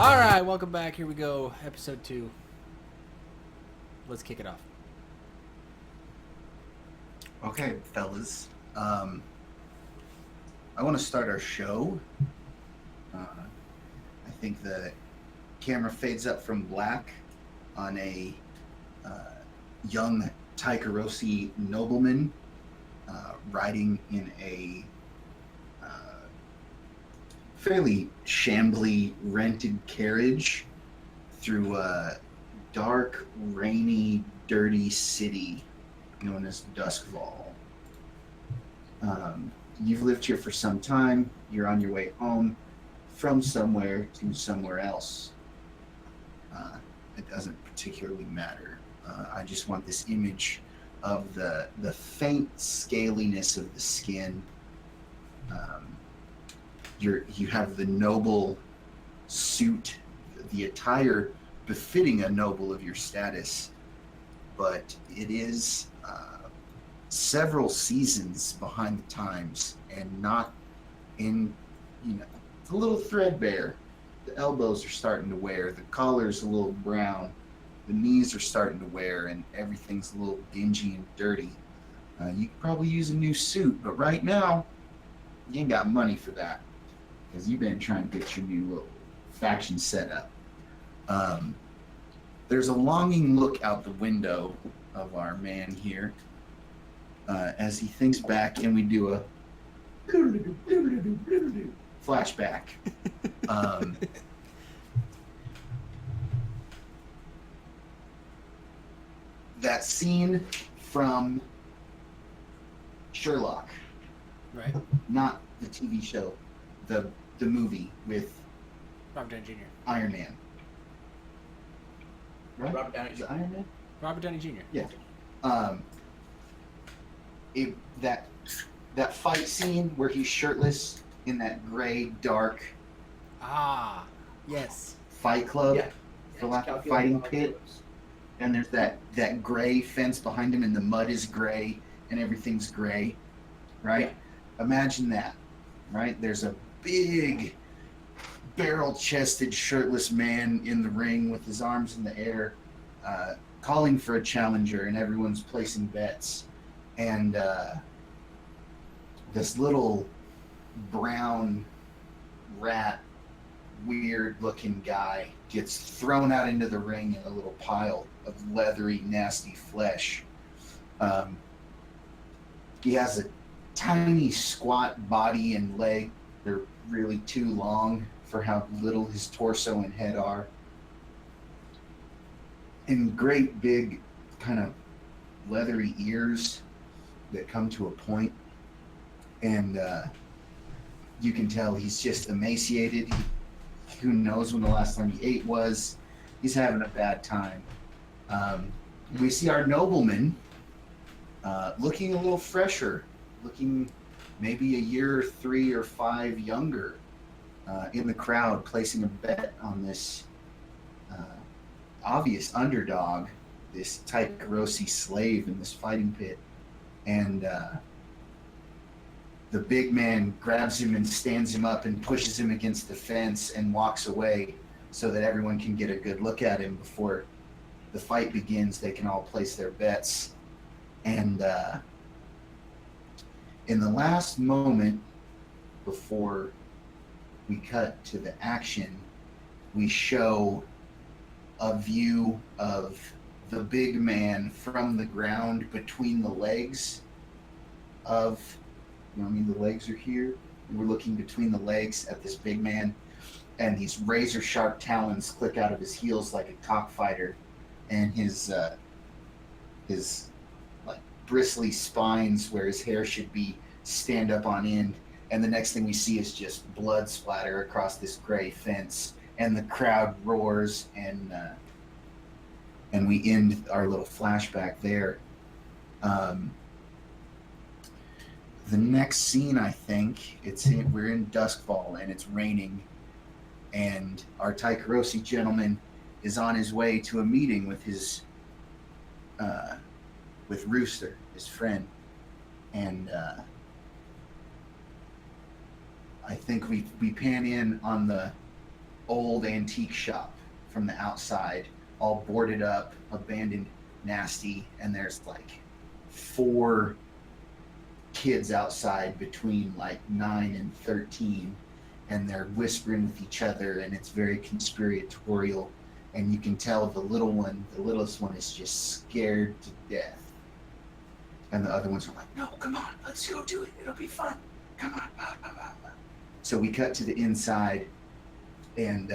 All right, welcome back. Here we go. Episode 2. Let's kick it off. Okay, fellas. I want to start our show. I think the camera fades up from black on a young Taikarosi nobleman riding in a fairly shambly rented carriage through a dark, rainy, dirty city known as Duskfall. You've lived here for some time. You're on your way home from somewhere to somewhere else. It doesn't particularly matter. I just want this image of the faint scaliness of the skin. You have the noble suit, the attire befitting a noble of your status, but it is several seasons behind the times and not in, it's a little threadbare. The elbows are starting to wear, the collar's a little brown, the knees are starting to wear, and everything's a little dingy and dirty. You could probably use a new suit, but right now, you ain't got money for that because you've been trying to get your new little faction set up. There's a longing look out the window of our man here as he thinks back, and we do a flashback. That scene from Sherlock, Right? not the TV show, the movie with Robert Downey Jr. Iron Man. Right? Robert Downey Is Jr. it Iron Man? Robert Downey Jr. Yeah. That fight scene where he's shirtless in that gray, dark Ah, yes. fight club, Yeah. for lack of fighting pit, and there's that gray fence behind him, and the mud is gray, and everything's gray, right? Yeah. Imagine that, right? There's a big, barrel-chested, shirtless man in the ring with his arms in the air, calling for a challenger, and everyone's placing bets. And this little brown rat, weird-looking guy gets thrown out into the ring in a little pile of leathery, nasty flesh. He has a tiny, squat body and leg. They're really too long for how little his torso and head are. And great big kind of leathery ears that come to a point. And you can tell he's just emaciated. Who knows when the last time he ate was. He's having a bad time. We see our nobleman looking a little fresher, looking maybe a year, 3 or 5 younger, in the crowd, placing a bet on this obvious underdog, this Taikarosi slave in this fighting pit. And the big man grabs him and stands him up and pushes him against the fence and walks away so that everyone can get a good look at him before the fight begins. They can all place their bets. And in the last moment before we cut to the action, we show a view of the big man from the ground between the legs of, the legs are here. We're looking between the legs at this big man, and these razor sharp talons click out of his heels like a cockfighter, and his like bristly spines where his hair should be stand up on end. And the next thing we see is just blood splatter across this gray fence, and the crowd roars, and we end our little flashback there. The next scene, I think, we're in Duskfall, and it's raining, and our Taikarosi gentleman is on his way to a meeting with his with Rooster, his friend, and I think we pan in on the old antique shop from the outside, all boarded up, abandoned, nasty, and there's like 4 kids outside between like 9 and 13, and they're whispering with each other, and it's very conspiratorial, and you can tell the littlest one is just scared to death, and the other ones are like, no, come on, let's go do it, it'll be fun, come on, blah, blah, blah, blah. So we cut to the inside, and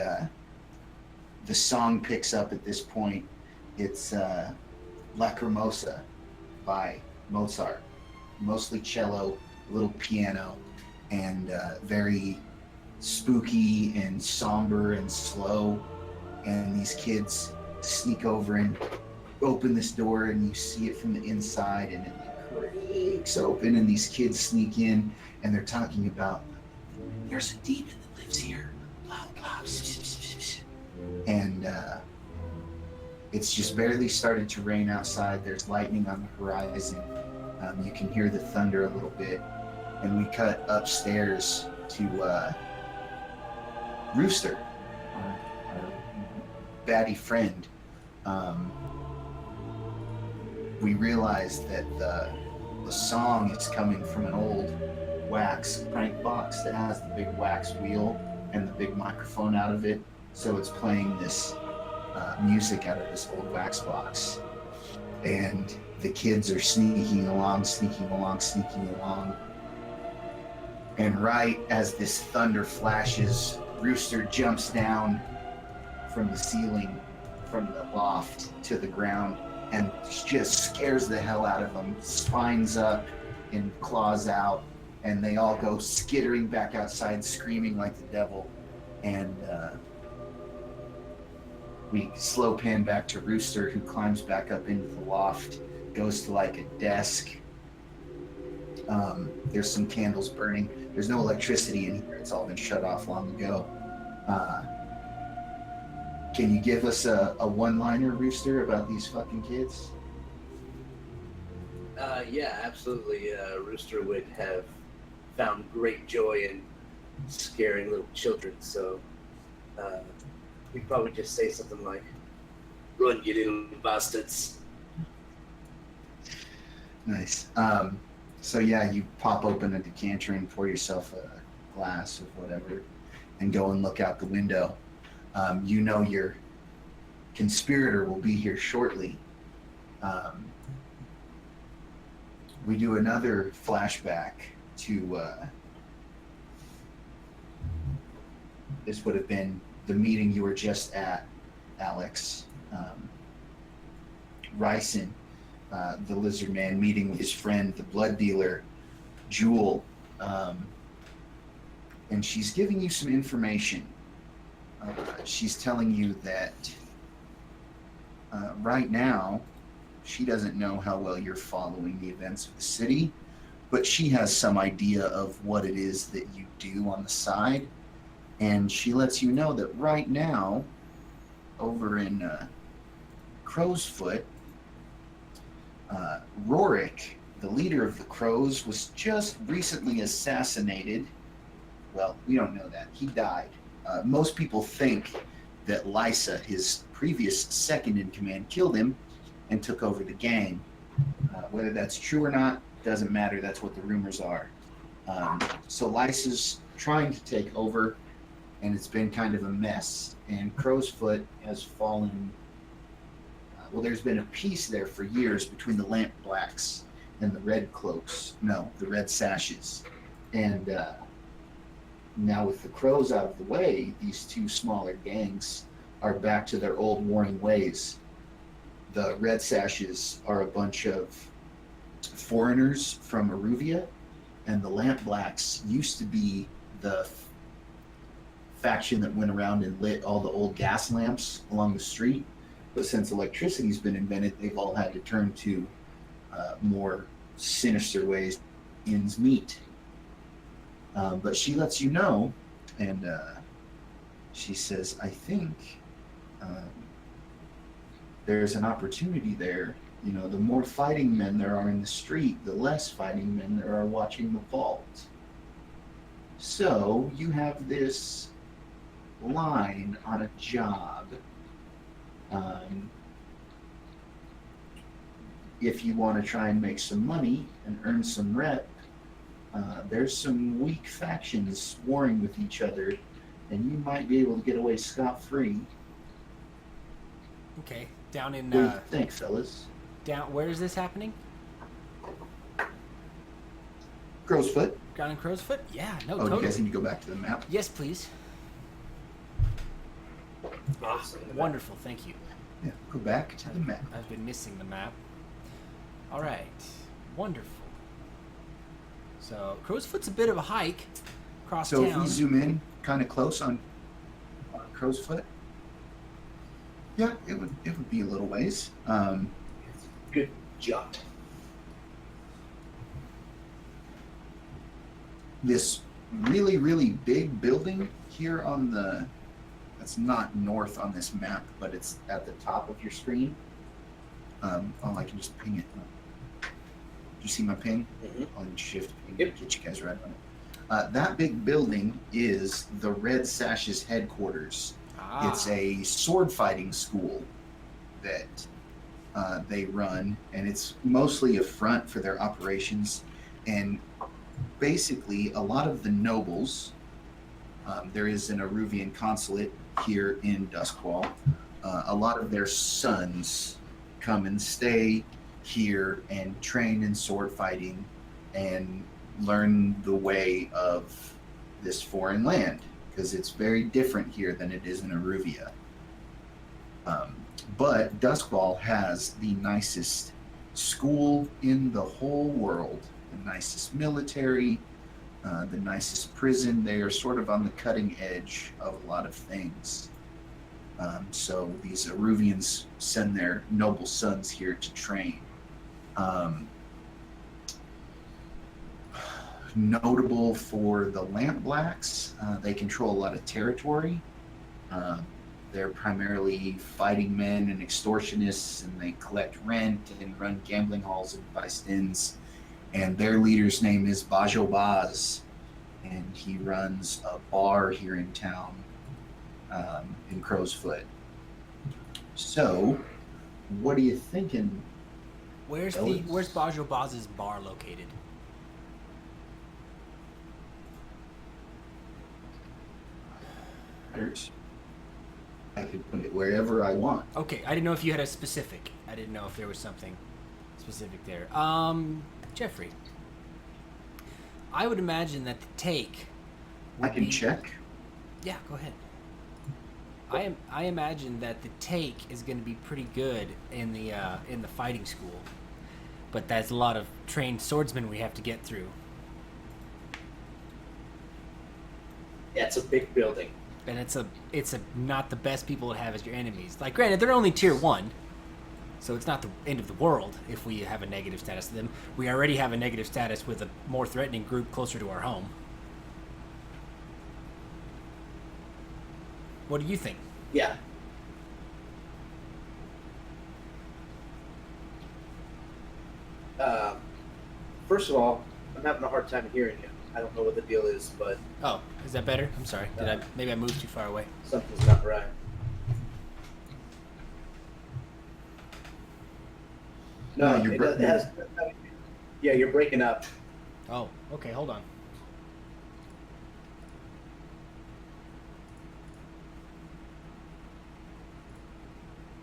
the song picks up at this point. It's Lacrimosa by Mozart, mostly cello, a little piano, and very spooky and somber and slow. And these kids sneak over and open this door, and you see it from the inside, and it like creaks open, and these kids sneak in, and they're talking about, there's a demon that lives here, blah blah, and it's just barely started to rain outside. There's lightning on the horizon. You can hear the thunder a little bit, and we cut upstairs to Rooster, our baddie friend. We realized that the song is coming from an old wax crank box that has the big wax wheel and the big microphone out of it. So it's playing this music out of this old wax box. And the kids are sneaking along. And right as this thunder flashes, Rooster jumps down from the ceiling, from the loft to the ground, and just scares the hell out of them, spines up and claws out, and they all go skittering back outside, screaming like the devil. And we slow pan back to Rooster, who climbs back up into the loft, goes to like a desk. There's some candles burning. There's no electricity in here. It's all been shut off long ago. Can you give us a one-liner, Rooster, about these fucking kids? Yeah, absolutely. Rooster would have found great joy in scaring little children, so he'd probably just say something like, "Run, you little bastards." Nice. So yeah, you pop open a decanter and pour yourself a glass of whatever, and go and look out the window. You know your conspirator will be here shortly. We do another flashback to this would have been the meeting you were just at, Alex. Ryson, the lizard man, meeting with his friend, the blood dealer, Jewel, and she's giving you some information. She's telling you that right now, she doesn't know how well you're following the events of the city, but she has some idea of what it is that you do on the side. And she lets you know that right now, over in Crow's Foot, Rorik, the leader of the Crows, was just recently assassinated. Well, we don't know that. He died. Most people think that Lysa, his previous second in command, killed him and took over the gang. Whether that's true or not, doesn't matter. That's what the rumors are. So Lysa's trying to take over, and it's been kind of a mess. And Crow's Foot has fallen. Well, there's been a peace there for years between the Lamp Blacks and the Red Cloaks. No, the Red Sashes. And now with the Crows out of the way, these two smaller gangs are back to their old warring ways. The Red Sashes are a bunch of foreigners from Aruvia, and the Lamp Blacks used to be the faction that went around and lit all the old gas lamps along the street. But since electricity's been invented, they've all had to turn to more sinister ways ends meet. But she lets you know, and she says, I think there's an opportunity there. You know, the more fighting men there are in the street, the less fighting men there are watching the vault. So you have this line on a job. Um, if you want to try and make some money and earn some rep, there's some weak factions warring with each other, and you might be able to get away scot-free. Okay, down in What do you think, fellas? down. Where is this happening? Crow's Foot. Down in Crow's Foot? Yeah, no, Oh, totally. you guys need to go back to the map. Yes, please. Wonderful, thank you. Yeah, go back to the map. I've been missing the map. All right, wonderful. So Crow's Foot's a bit of a hike across So town. if we zoom in kind of close on Crow's Foot, yeah, it would be a little ways. Good job. This really, really big building here on that's not north on this map, but it's at the top of your screen. I can just ping it. Do you see my ping? Mm-hmm. I'll hit shift ping Yep. to get you guys right on it. That big building is the Red Sash's headquarters. It's a sword fighting school that they run, and it's mostly a front for their operations. And basically, a lot of the nobles, there is an Aruvian consulate here in Duskwall. A lot of their sons come and stay here and train in sword fighting and learn the way of this foreign land, because it's very different here than it is in Aruvia. But Duskwall has the nicest school in the whole world, the nicest military, the nicest prison. They are sort of on the cutting edge of a lot of things. So these Aruvians send their noble sons here to train. Notable for the Lamp Blacks, they control a lot of territory. They're primarily fighting men and extortionists, and they collect rent and run gambling halls and vice dens. And their leader's name is Bajo Baz, and he runs a bar here in town, in Crow's Foot. So, what are you thinking? Where's Bajo Baz's bar located? I could put it wherever I want. Okay, I didn't know if you had a specific. I didn't know if there was something specific there. Jeffrey, I would imagine that the take. I can check. Yeah, go ahead. I imagine that the take is going to be pretty good in the fighting school, but that's a lot of trained swordsmen we have to get through. Yeah, it's a big building. And it's not the best people to have as your enemies. Like, granted, they're only tier 1, so it's not the end of the world if we have a negative status to them. We already have a negative status with a more threatening group closer to our home. What do you think? Yeah. First of all, I'm having a hard time hearing you. I don't know what the deal is, but Oh, is that better? I'm sorry. Maybe I moved too far away? something's not right. No, No, you're it has. Yeah, you're breaking up. Oh, okay, hold on.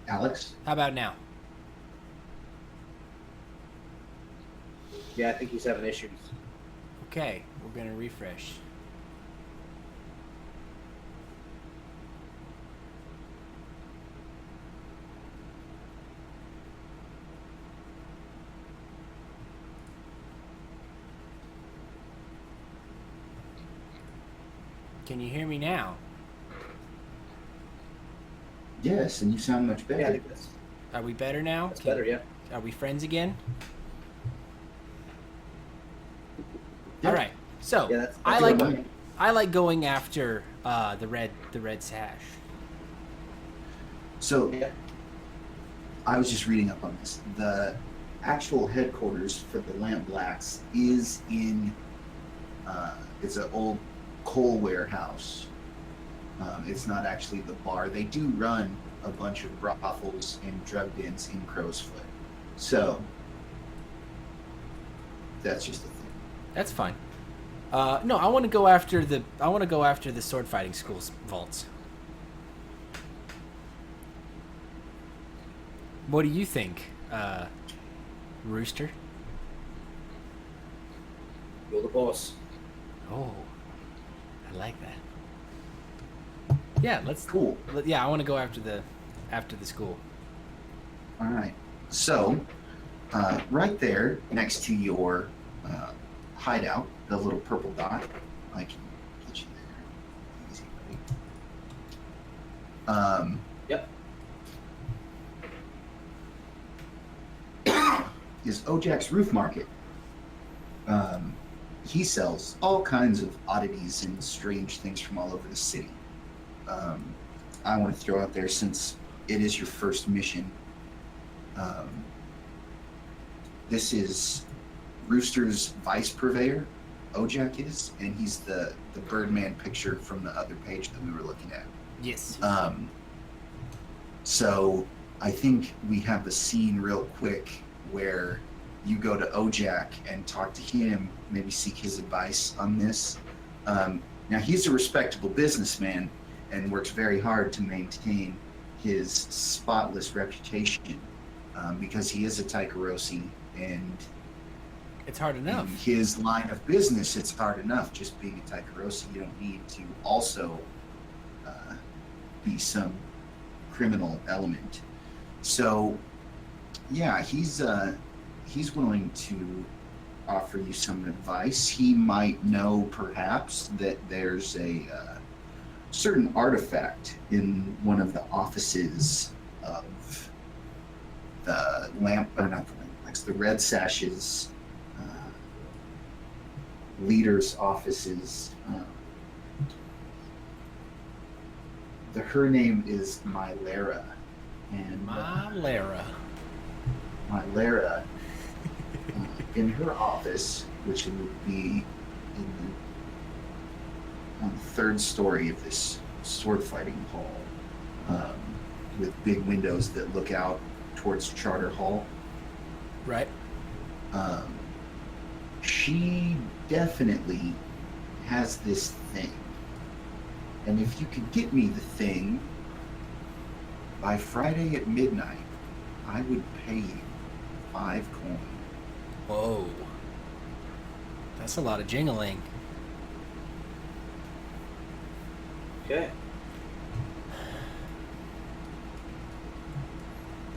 Alex? How about now? Yeah, I think he's having issues. Okay, we're gonna refresh. Can you hear me now? Yes, and you sound much Yeah, I better. think that's Are we better now? better. Yeah. Are we friends again? Yeah. All right. So Yeah, that's I good. like I like going after the red sash. So, Yeah. I was just reading up on this. The actual headquarters for the Lamp Blacks is in, it's an old coal warehouse It's not actually the bar. They do run a bunch of brothels and drug dens in Crowsfoot. So that's just a thing. That's fine. No, I want to go after the sword fighting school's vaults. What do you think, Rooster? You're the boss. Oh, I like that. Yeah, let's. Cool. Yeah, I want to go after the school. All right. So, right there next to your hideout, the little purple dot, I can get you there. Easy, buddy. Yep. Is Ojak's Roof Market. He sells all kinds of oddities and strange things from all over the city. I want to throw out there, since it is your first mission, this is Rooster's vice purveyor, Ojak is, and he's the Birdman picture from the other page that we were looking at. Yes. So I think we have the scene real quick where you go to Ojak and talk to him, maybe seek his advice on this. Now, he's a respectable businessman and works very hard to maintain his spotless reputation, because he is a Taikarosi, and It's hard enough. in his line of business, it's hard enough just being a Taikarosi. You don't need to also be some criminal element. So, yeah, he's willing to offer you some advice. He might know, perhaps, that there's a certain artifact in one of the offices of the the Red Sash's leaders' offices. Her name is Mylera, and Mylera, in her office, which would be on the third story of this sword fighting hall, with big windows that look out towards Charter Hall. Right. She definitely has this thing. And if you could get me the thing by Friday at midnight, I would pay you 5 coins. Whoa. That's a lot of jingling. Okay.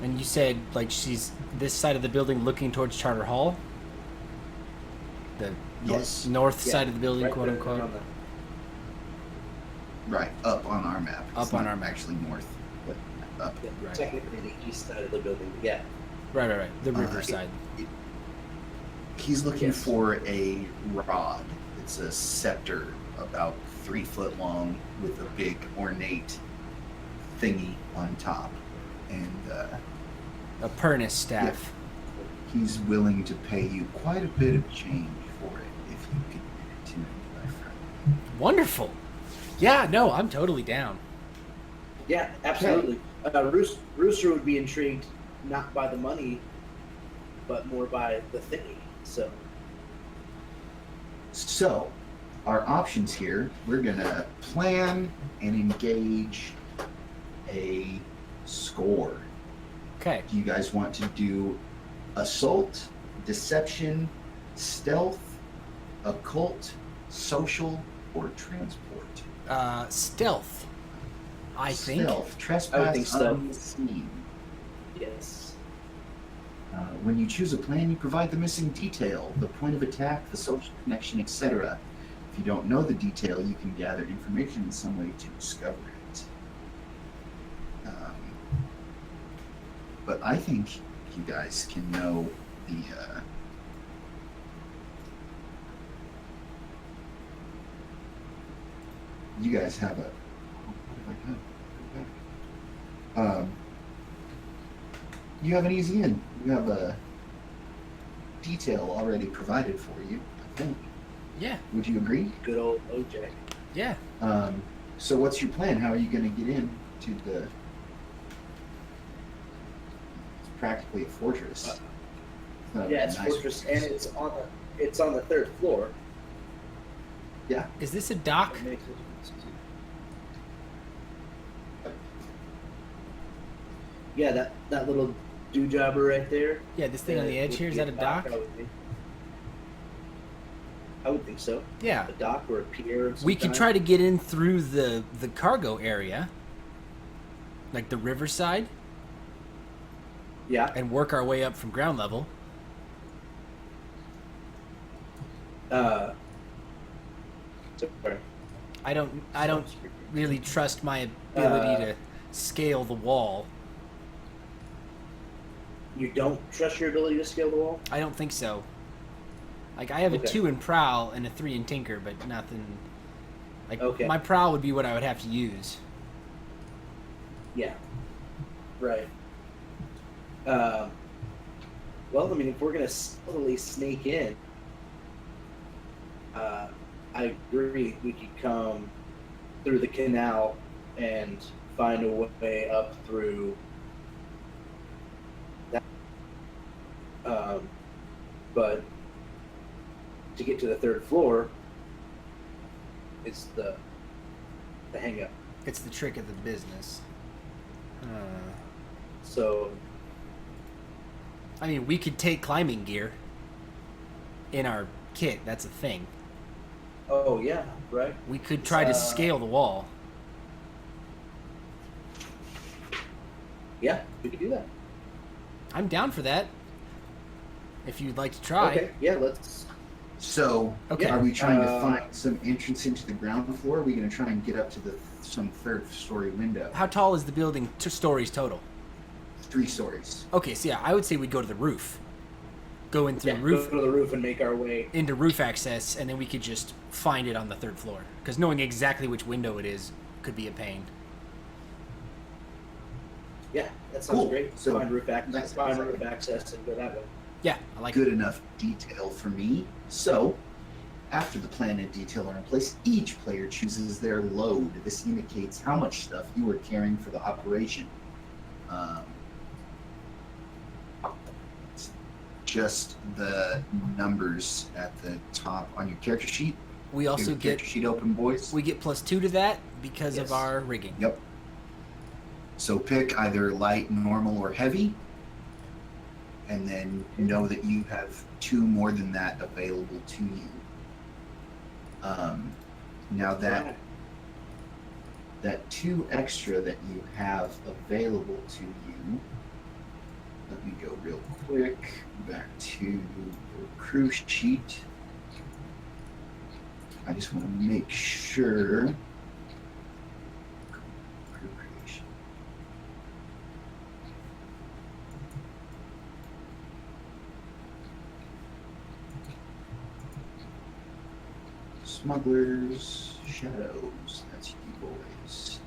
And you said, like, she's this side of the building looking towards Charter Hall? The Yes. north Yeah, side of the building, right quote there unquote? on the- Right, up on our map. Up It's on not our map. actually north, but up. yeah, Right. technically the east side of the building. But yeah. Right. The river it- side. He's looking Yes. for a rod. It's a scepter about 3 foot long with a big ornate thingy on top. And A Pernus staff. he's willing to pay you quite a bit of change for it if you could get it to him by Friday. Wonderful. Yeah, no, I'm totally down. Yeah, absolutely. Rooster would be intrigued not by the money, but more by the thingy. So, our options here, we're going to plan and engage a score. Okay. Do you guys want to do assault, deception, stealth, occult, social, or transport? Stealth. I think. Stealth, trespass I would think stealth. unseen. Yes. When you choose a plan, you provide the missing detail, the point of attack, the social connection, etc. If you don't know the detail, you can gather information in some way to discover it. But I think you guys can know the you guys have a you have an easy in. You have a detail already provided for you, I think. Yeah. Would you agree? Good old OJ. Yeah. So what's your plan? How are you going to get in to the? It's practically a fortress. Yeah, it's fortress, and it's on the third floor. Yeah. Is this a dock? It makes it- Yeah, that little dewjobber right there. Yeah, this thing on the edge would here, is be that a dock? I would think so. Yeah. A dock or a pier. Of some We could kind. try to get in through the cargo area, like the riverside, Yeah. and work our way up from ground level. Sorry. I don't really trust my ability to scale the wall. You don't trust your ability to scale the wall? I don't think so. Like, I have a Okay. 2 in prowl and a 3 in tinker, but nothing. Like, Okay. my prowl would be what I would have to use. Yeah. Right. Well, I mean, if we're gonna stealthily sneak in, I agree. We could come through the canal and find a way up through that. But to get to the third floor, it's the hang up. It's the trick of the business. So I mean, we could take climbing gear in our kit. That's a thing. oh yeah, right. We could try to scale the wall. Yeah, we could do that. I'm down for that. If you'd like to try. Okay, yeah, let's. So, Okay. are we trying to find some entrance into the ground floor? Or are we going to try and get up to some third-story window? How tall is the building? 2 stories total. 3 stories. Okay, so yeah, I would say we'd go to the roof. Go in through Yeah, roof go to the roof and make our way. into roof access, and then we could just find it on the 3rd floor. Because knowing exactly which window it is could be a pain. Yeah, that sounds Cool. great. So, Find roof access. that's Find exactly- roof access and go that way. Yeah, I like Good it. enough detail for me. So, after the plan and detail are in place, each player chooses their load. This indicates how much stuff you are carrying for the operation. It's just the numbers at the top on your character sheet. We Get also your get character sheet open, boys. we get +2 to that because of Yes. our rigging. Yep. So pick either light, normal, or heavy, and then know that you have 2 more than that available to you. Now that 2 extra that you have available to you, let me go real quick back to your crew sheet. I just want to make sure. Crew creation. Smugglers, shadows. That's you boys.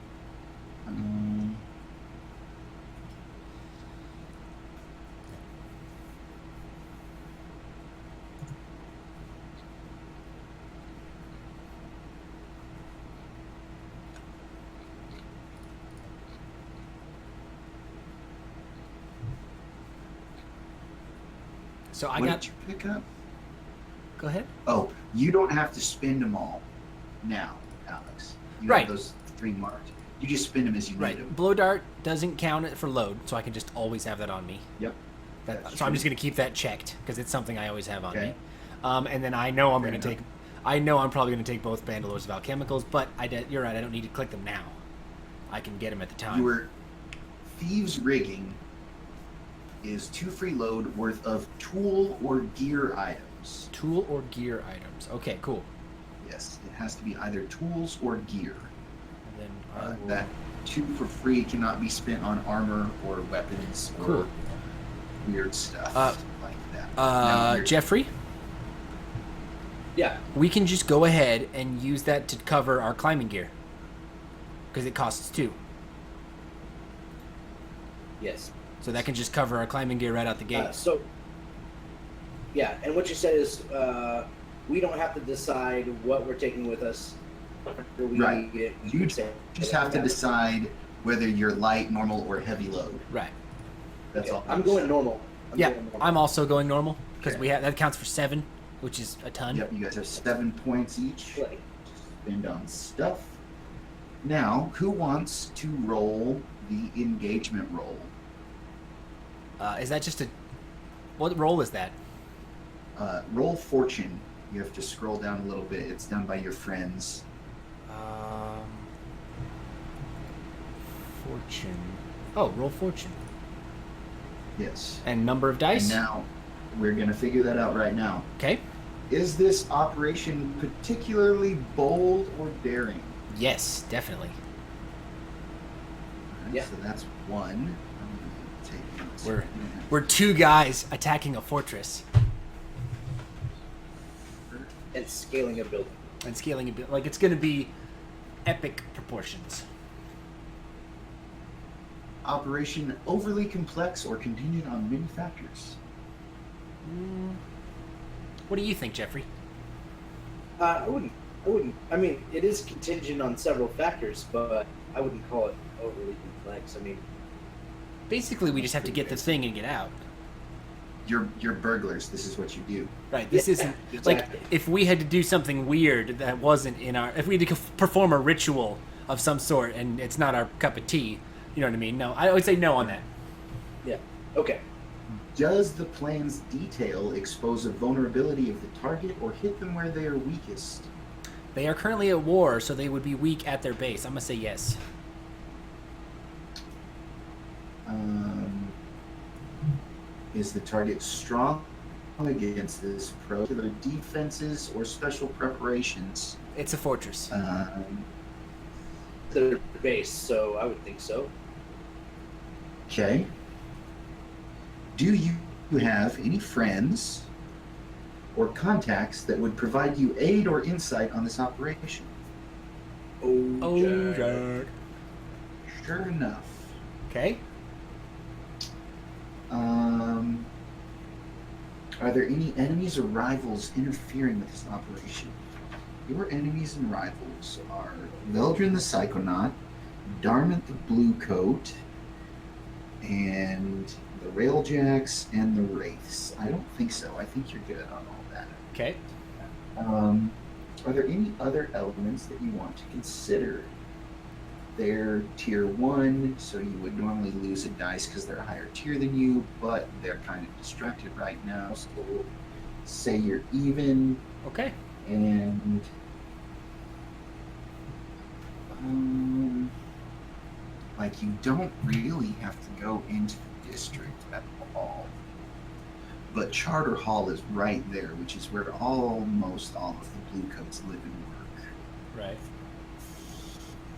So what did you pick up? Go ahead. Oh, you don't have to spend them all now, Alex. You Right. have those 3 marked. You just spend them as you need Right. them. Blow dart doesn't count it for load, so I can just always have that on me. Yep. So That's I'm true. just going to keep that checked because it's something I always have on Okay. me. And then I know I'm Fair going to enough. take. I know I'm probably going to take both Bandolores of Alchemicals, but you're right. I don't need to click them now. I can get them at the time. Your thieves' rigging is 2 free load worth of tool or gear items. Tool or gear items. Okay, cool. Yes, it has to be either tools or gear. And then I will- That 2 for free cannot be spent on armor or weapons or Cool. weird stuff like that. Now, Jeffrey, Yeah. we can just go ahead and use that to cover our climbing gear because it costs 2. Yes. So that can just cover our climbing gear right out the gate. Yeah, and what you said is we don't have to decide what we're taking with us. Right. You just have to decide whether you're light, normal, or heavy load. Right. That's all. I'm going normal. I'm also going normal because Okay. we have that counts for 7, which is a ton. Yep, you guys have 7 points each. Spend on stuff. Now, who wants to roll the engagement roll? Is that just a... What roll is that? Roll fortune. You have to scroll down a little bit. It's done by your friends. Fortune. Oh, roll fortune. Yes. And number of dice? And now, we're going to figure that out right now. Okay. Is this operation particularly bold or daring? Yes, definitely. All right, Yeah. So that's 1. I'm gonna take notes. We're 2 guys attacking a fortress And scaling a building. and scaling a bit. Like, it's going to be epic proportions. Operation overly complex or contingent on many factors. What do you think, Jeffrey? I wouldn't. I mean, it is contingent on several factors, but I wouldn't call it overly complex. I mean, Basically, we just have to get the thing and get out. You're burglars. This is what you do. Right. This Yeah, isn't exactly. like if we had to do something weird that wasn't in our. If we had to perform a ritual of some sort and it's not our cup of tea, you know what I mean? No, I would say no on that. yeah. Okay. Does the plan's detail expose a vulnerability of the target or hit them where they are weakest? They are currently at war, so they would be weak at their base. I'm gonna say yes. Is the target strong against this particular defenses or special preparations? It's a fortress. Their base, so I would think so. Okay. Do you have any friends or contacts that would provide you aid or insight on this operation? Jack. Sure enough. Okay. Are there any enemies or rivals interfering with this operation? Your enemies and rivals are Veldrin the Psychonaut, Darmant the Bluecoat, and the Railjacks and the Wraiths. I don't think so. I think you're good on all that. Okay. Are there any other elements that you want to consider? They're tier 1, so you would normally lose a dice because they're a higher tier than you, but they're kind of distracted right now, so we'll say you're even, Okay. and like you don't really have to go into the district at all. But Charter Hall is right there, which is where almost all of the Bluecoats live and work. Right.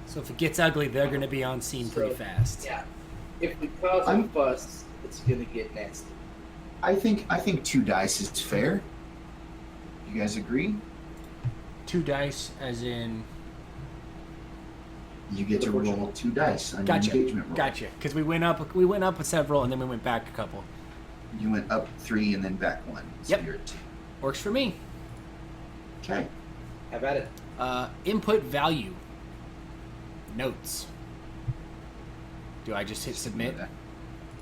So if it gets ugly, they're going to be on scene pretty fast. Yeah. If we cause a fuss, it's gonna get nasty. I think 2 dice is fair. You guys agree? 2 dice, as in. You get to roll 2 dice on your engagement roll. Gotcha. Because we went up with several, and then we went back a couple. You went up 3 and then back 1. So Yep. you're at 2. Works for me. Okay. Have at it. Input value. Notes. Do I just hit submit?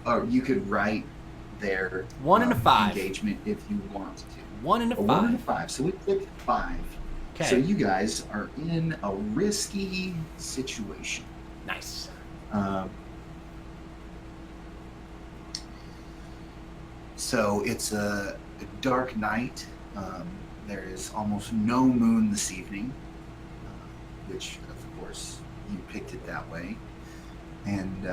Or you could write their 1 and a 5. engagement if you want to. 1 and a 5. 1 and a 5. So we click 5. Okay. So you guys are in a risky situation. Nice. So it's a dark night. There is almost no moon this evening, which, of course, you picked it that way. And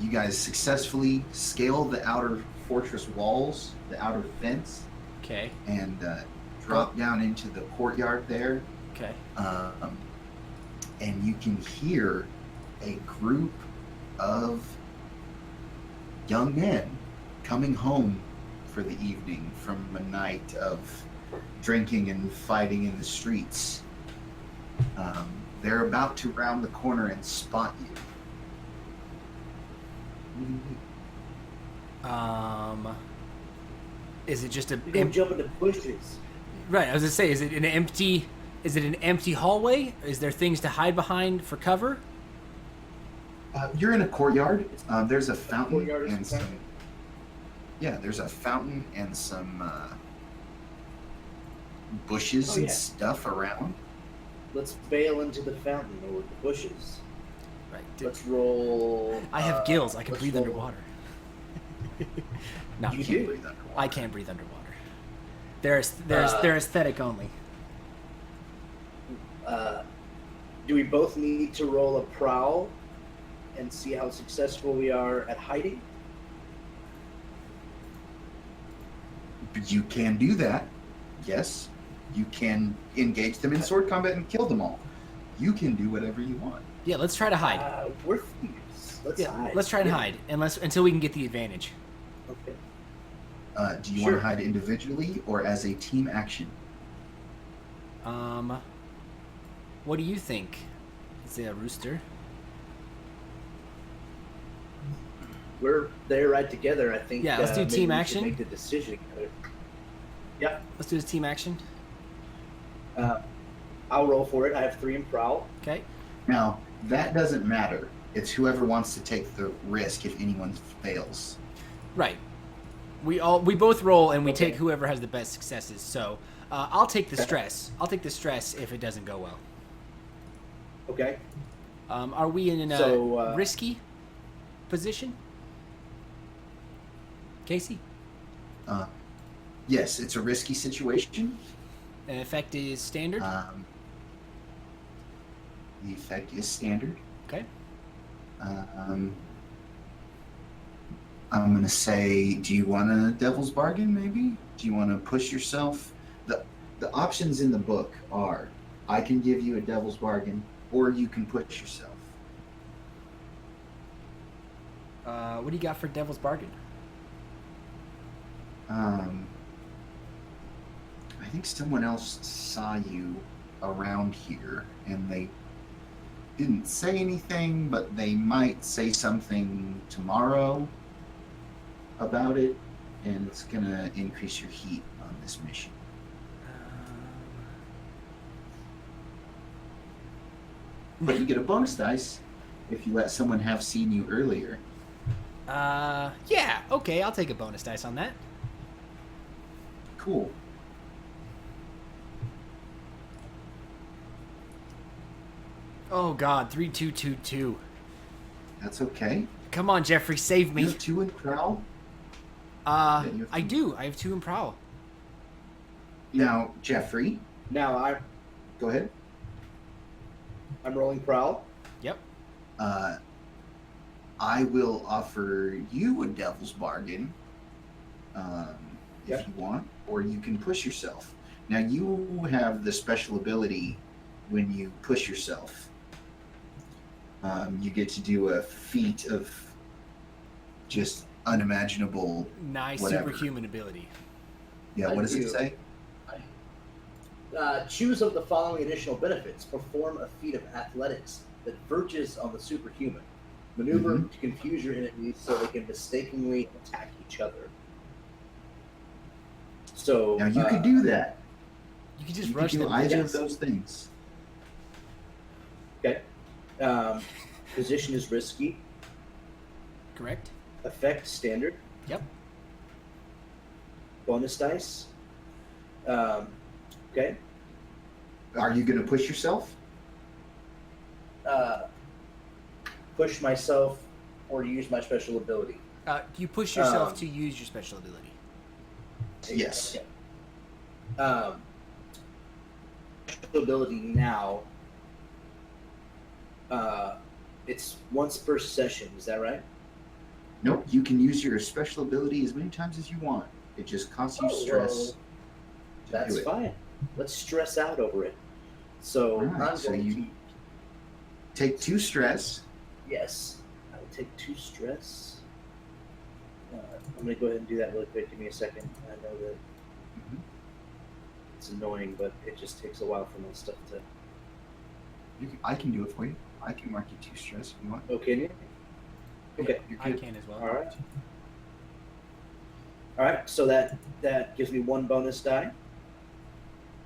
you guys successfully scale the outer fortress walls, the outer fence, Okay. and drop down into the courtyard there. Okay. And you can hear a group of young men coming home for the evening from a night of drinking and fighting in the streets. They're about to round the corner and spot you. What do you do? Is it just a We don't jump into bushes. right? I was gonna say, is it an empty? Is it an empty hallway? Is there things to hide behind for cover? You're in a courtyard. There's a fountain Courtyard is and some some. Yeah, there's a fountain and some bushes Oh, and yeah. stuff around. Let's bail into the fountain or the bushes. Right. Let's roll. I have gills. I can let's breathe roll- underwater. No, You You do? can't breathe underwater. I can't breathe underwater. They're aesthetic only. Do we both need to roll a prowl and see how successful we are at hiding? You can do that. Yes. You can engage them in sword combat and kill them all. You can do whatever you want. Yeah, let's try to hide. We're thieves. Let's Yeah, hide. let's try and Yeah. hide, until we can get the advantage. Okay. Do you Sure. want to hide individually or as a team action? What do you think? Is it a rooster? We're there right together. I think. Yeah, let's do maybe team we should action. Make the decision. Yeah. Let's do this team action. I'll roll for it. I have 3 in prowl. Okay. Now, that doesn't matter. It's whoever wants to take the risk if anyone fails. Right. We both roll and we Okay. take whoever has the best successes. So I'll take the stress. I'll take the stress if it doesn't go well. Okay. Are we in a So, risky position? Casey? Yes, it's a risky situation. An effect is standard? The effect is standard. Okay. I'm going to say, do you want a devil's bargain, maybe? Do you want to push yourself? The options in the book are, I can give you a devil's bargain, or you can push yourself. What do you got for devil's bargain? I think someone else saw you around here, and they didn't say anything, but they might say something tomorrow about it, and it's going to increase your heat on this mission. But you get a bonus dice if you let someone have seen you earlier. Yeah, okay, I'll take a bonus dice on that. Cool. Oh god, 3222. That's okay. Come on, Jeffrey, save You me. have 2 in prowl. I you have two. do. I have 2 in prowl. Now, Jeffrey, Now go ahead. I'm rolling prowl. Yep. I will offer you a devil's bargain Yep. if you want, or you can push yourself. Now, you have the special ability when you push yourself. You get to do a feat of just unimaginable. Nice Whatever. superhuman ability. Yeah, I what does do. it say? Choose of the following additional benefits. Perform a feat of athletics that verges on the superhuman. Maneuver Mhm. to confuse your enemies so they can mistakenly attack each other. So Now, you could do that. You can just You could rush do them. either Yes. of those things. Okay. Position is risky. Correct? Effect standard. Yep. Bonus dice. Okay. Are you going to push yourself? Push myself or use my special ability. You push yourself to use your special ability. Yes. Special ability now. It's once per session. Is that right? Nope. You can use your special ability as many times as you want. It just costs you stress. Well, to that's do it. fine. Let's stress out over it. So Alright, I'm so going you- to. Take 2 stress. Yes, I will take 2 stress. I'm going to go ahead and do that really quick. Give me a second. I know that Mhm. it's annoying, but it just takes a while for my stuff to. I can do it for you. I can mark you 2 stress if you want. Oh, can you? Okay. You're I good. can as well. All right. All right, so that gives me 1 bonus die,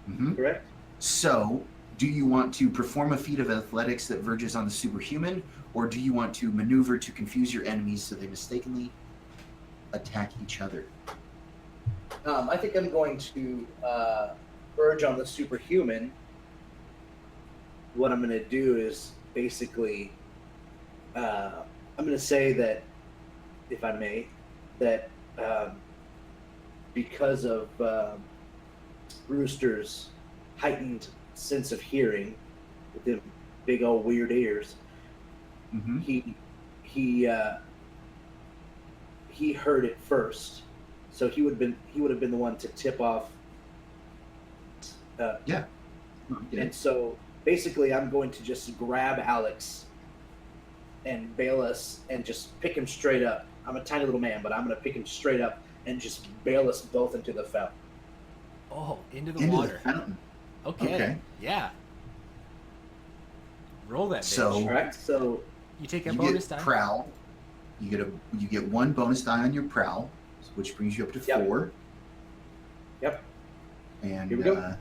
Mm-hmm. correct? So, do you want to perform a feat of athletics that verges on the superhuman, or do you want to maneuver to confuse your enemies so they mistakenly attack each other? I think I'm going to verge on the superhuman. What I'm going to do is basically, I'm going to say that, if I may, that because of Rooster's heightened sense of hearing with them big old weird ears, Mm-hmm. he heard it first, so he would have been the one to tip off. Yeah. And so basically, I'm going to just grab Alex and bail us and just pick him straight up. I'm a tiny little man, but I'm going to pick him straight up and just bail us both into the fountain. Oh, into the Into water. the fountain. Okay. Okay. Yeah. Roll that bitch. So- All right, so You take a You bonus get die. prowl. You get 1 bonus die on your prowl, which brings you up to Yep. 4. Yep. And Here we go.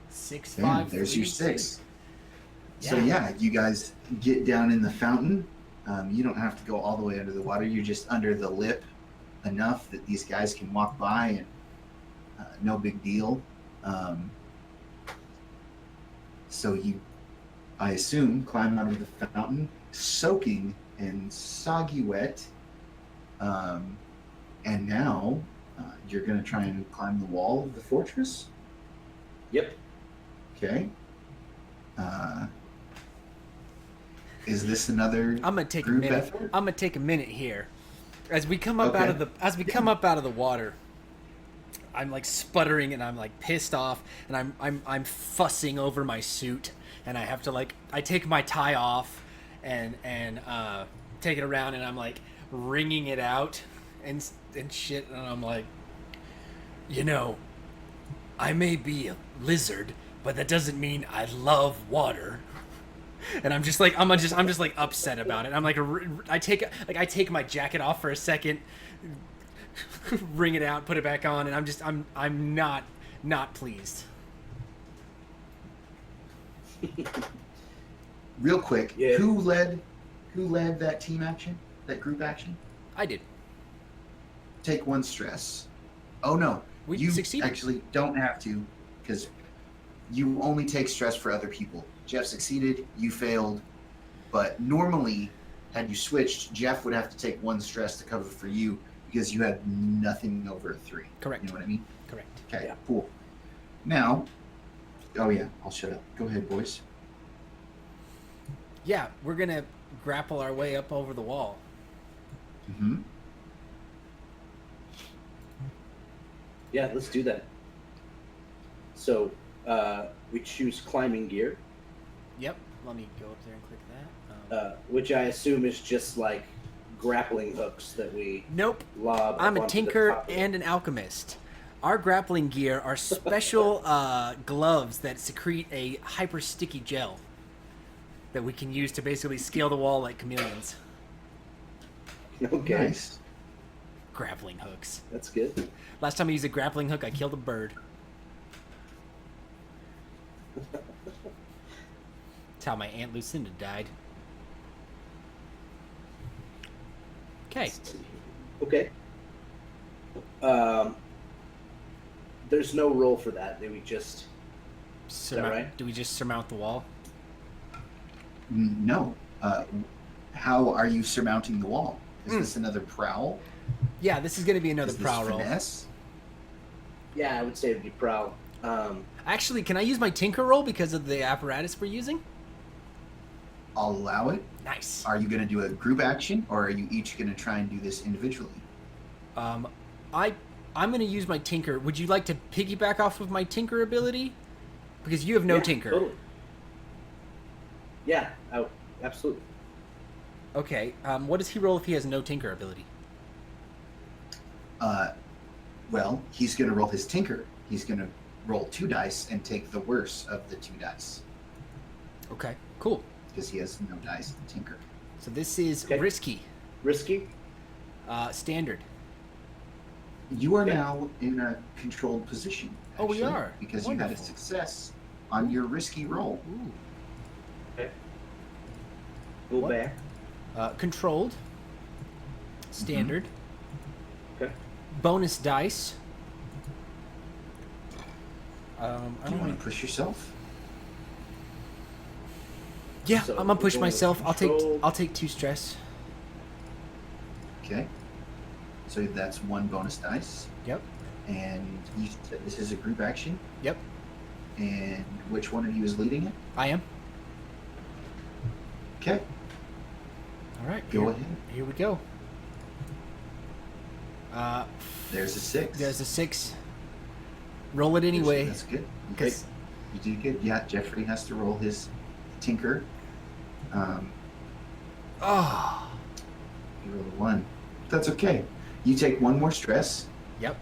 6, bam, 5, there's 3, your 6. So Yeah. yeah, you guys get down in the fountain. You don't have to go all the way under the water. You're just under the lip enough that these guys can walk by, and no big deal. So you, I assume, climb out of the fountain, soaking and soggy wet. And now you're going to try and climb the wall of the fortress. yep. Okay. Is this another I'm gonna take a group minute. effort? I'm gonna take a minute here. As we come up Okay. out of the water, I'm like sputtering and I'm like pissed off and I'm fussing over my suit and I have to I take my tie off and take it around and I'm like wringing it out and shit and I'm like, I may be a lizard, but that doesn't mean I love water. And I'm just upset about it. I'm like, I take my jacket off for a second, wring it out, put it back on, and I'm not pleased. Real quick, Yeah. who led that team action, that group action? I did. Take 1 stress. Oh no, We you succeeded. actually don't have to, because you only take stress for other people. Jeff succeeded, you failed, but normally, had you switched, Jeff would have to take 1 stress to cover for you because you had nothing over a 3. Correct. You know what I mean? Correct. Okay, Yeah. cool. Now, oh yeah, I'll shut up. Go ahead, boys. Yeah, we're gonna grapple our way up over the wall. Mm-hmm. Yeah, let's do that. So we choose climbing gear, Yep. Let me go up there and click that. which I assume is just like grappling hooks that we Nope. lob. I'm up a onto the tinker top of it. and an alchemist. Our grappling gear are special gloves that secrete a hyper sticky gel that we can use to basically scale the wall like chameleons. Okay, Nice. Grappling hooks. that's good. Last time I used a grappling hook, I killed a bird. That's how my Aunt Lucinda died. Okay. Okay. There's no roll for that. We just right? Do we just surmount the wall? No. How are you surmounting the wall? Is this another prowl? Yeah, this is going to be another Is this prowl roll. finesse? yeah, I would say it'd be prowl. Actually, can I use my tinker roll because of the apparatus we're using? I'll allow it. Nice. Are you going to do a group action, or are you each going to try and do this individually? I'm going to use my tinker. Would you like to piggyback off of my tinker ability? Because you have no Yeah, tinker. Totally. Yeah, absolutely. Okay. What does he roll if he has no tinker ability? Well, he's going to roll his tinker. He's going to roll 2 dice and take the worst of the 2 dice Okay. Cool. because he has no dice in tinker. So this is Okay. risky. Risky. Standard. You are Okay. now in a controlled position. Oh, we actually, are. because you had a Wonderful. success on your risky roll. Ooh. Okay. Go What? back. Controlled. Standard. Okay. Bonus dice. I Do you don't want know. to push yourself? Yeah, So I'm gonna push we're going with myself. controlled. I'll take 2 stress. Okay. So that's 1 bonus dice. Yep. And you said this is a group action. Yep. And which one of you is leading it? I am. Okay. All right. Go here, ahead. Here we go. There's a 6. There's a 6. Roll it anyway. That's good. Okay. 'Cause- You did good. Yeah, Jeffrey has to roll his tinker. Oh. You rolled a 1. That's okay. You take 1 more stress. Yep.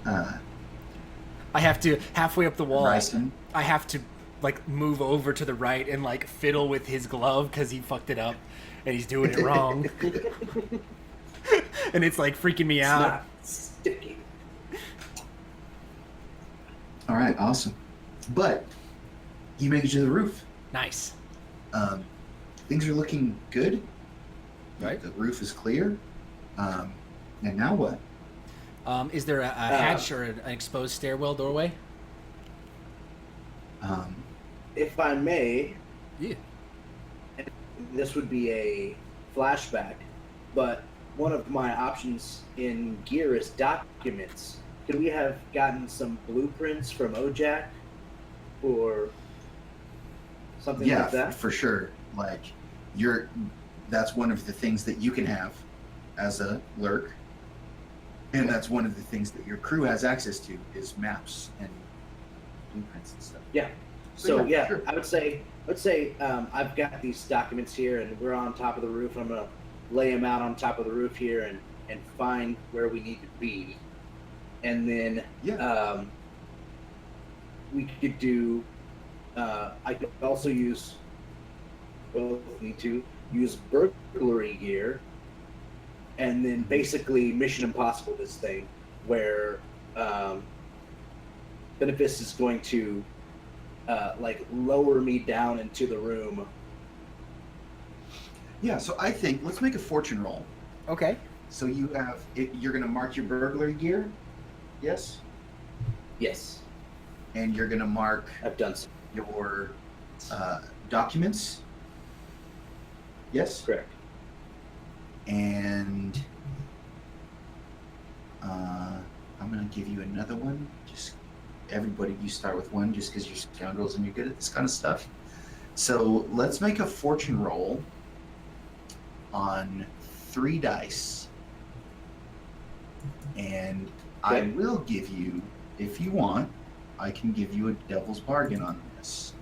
I have to halfway up the wall. Bryson. I have to like move over to the right and like fiddle with his glove because he fucked it up and he's doing it wrong. And it's like freaking me It's out. not sticky. All right, awesome. But you make it to the roof. Nice. Things are looking good. Right. The roof is clear. And now what? Is there a hatch or an exposed stairwell doorway? If I may, Yeah. this would be a flashback, but one of my options in gear is documents. Could we have gotten some blueprints from OJAC or something Yeah, like that? for sure. Like that's one of the things that you can have as a lurk. And that's one of the things that your crew has access to is maps and blueprints and stuff. Yeah. So yeah, yeah, sure. I would say I've got these documents here, and we're on top of the roof. I'm gonna lay them out on top of the roof here and find where we need to be, and then Yeah. we could do. I could also use. Both need to use burglary gear, and then basically Mission Impossible this thing, where Benefice is going to like lower me down into the room. Yeah, so I think let's make a fortune roll. Okay. So you have you're gonna mark your burglary gear, yes? Yes, And you're gonna mark I've done so. your documents. Yes? Correct. And I'm gonna give you another one. Just everybody, you start with 1 just because you're scoundrels and you're good at this kind of stuff. So let's make a fortune roll on 3 dice, and I Okay. will give you, if you want, I can give you a devil's bargain on this.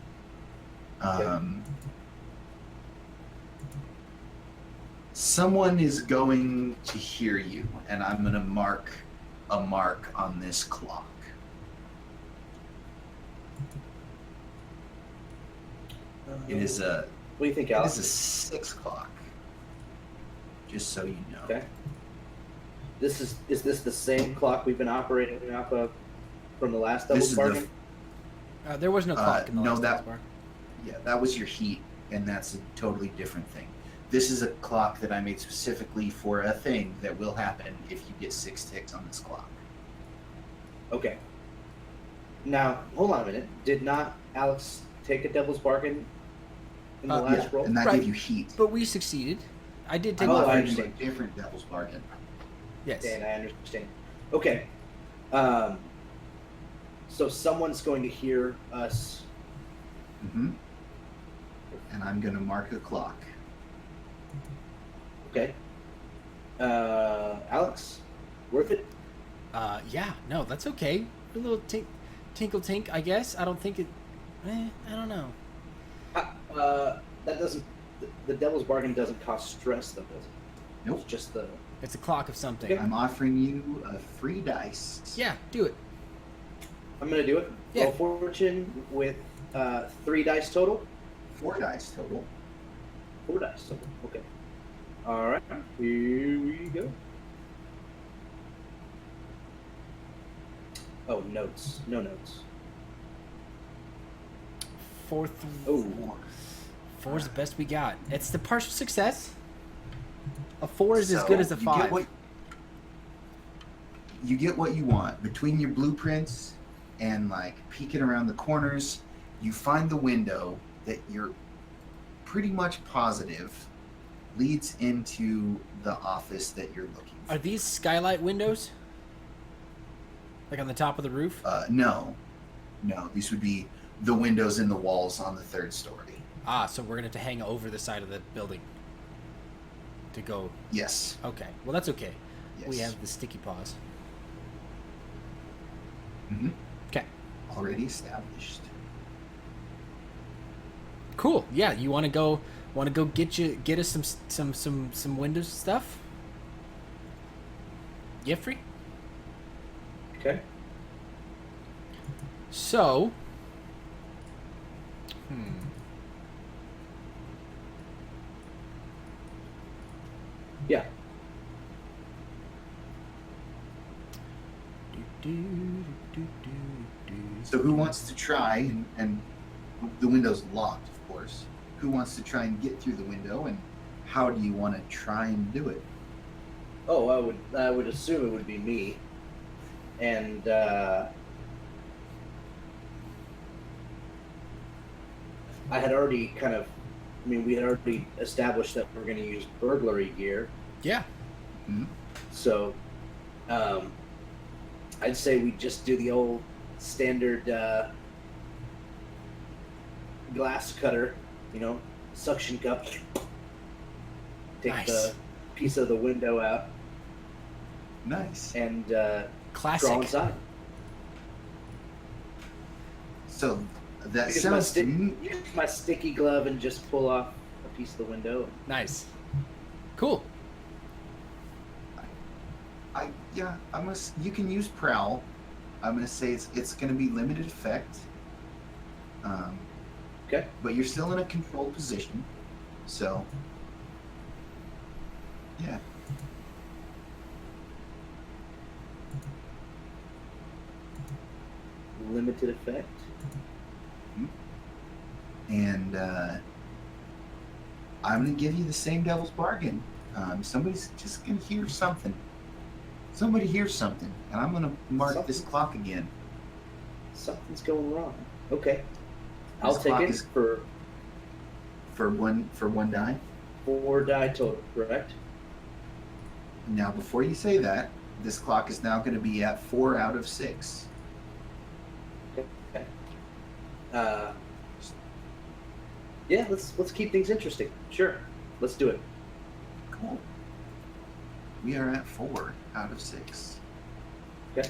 Someone is going to hear you, and I'm going to mark a mark on this clock. It is a What do you think, it Alex? is a 6 o'clock. Just so you know. Okay. Is this the same clock we've been operating off of from the last double This is bargain? There was no clock in the no, last that- bar. Yeah, that was your heat, and that's a totally different thing. This is a clock that I made specifically for a thing that will happen if you get 6 ticks on this clock. Okay. Now, hold on a minute. Did not Alex take a devil's bargain in the last Yeah, roll? and that Right. gave you heat. But we succeeded. I did take I'm Oh, I offering you a understand. different devil's bargain. Yes. And I understand. Okay. So someone's going to hear us. Mm-hmm. And I'm going to mark a clock. Okay. Alex, worth it? Yeah, no, that's okay. A little tinkle tink, I guess. I don't think it. I don't know. That doesn't. The devil's bargain doesn't cost stress, though, does it? Nope. It's just the. It's a clock of something. Okay. I'm offering you a free dice. Yeah, do it. I'm gonna do it. Yeah. Roll fortune with 3 dice total. 4 dice total. 4 dice total. Okay. All right. Here we go. Oh, notes. No notes. Fourth. Oh. Four's the best we got. It's the partial success. A 4 is as So, good as a you 5. You get what you want. Between your blueprints and like peeking around the corners, you find the window that you're pretty much positive leads into the office that you're looking for. Are these skylight windows? Like on the top of the roof? No. These would be the windows in the walls on the 3rd story. Ah, so we're gonna have to hang over the side of the building to go. Yes. Okay, well that's okay. Yes. We have the sticky paws. Mm-hmm. Okay. Already established. Cool. Yeah, you want to go get us some Windows stuff? Jeffrey? Okay. So, Yeah. So who wants to try and the window's locked, of course. Who wants to try and get through the window, and how do you want to try and do it? Oh, I would assume it would be me, and I had already we had already established that we're going to use burglary gear, yeah. Mhm. so I'd say we just do the old standard glass cutter, suction cup, take Nice. the piece of the window out, Nice. and Classic. draw inside. So that Use sounds to me. use my sticky glove and just pull off a piece of the window. Nice. Cool. You can use prowl. I'm gonna say it's gonna be limited effect. Okay. But you're still in a controlled position, so yeah. Limited effect. And I'm gonna give you the same devil's bargain. Somebody's just gonna hear something. Somebody hears something, and I'm gonna mark this clock again. Something's going wrong. Okay. I'll This take clock it is- for one die. 4 die total, correct? Now, before you say that, this clock is now going to be at 4 out of 6. Okay. Yeah, let's keep things interesting. Sure. Let's do it. Cool. We are at 4 out of 6. Okay.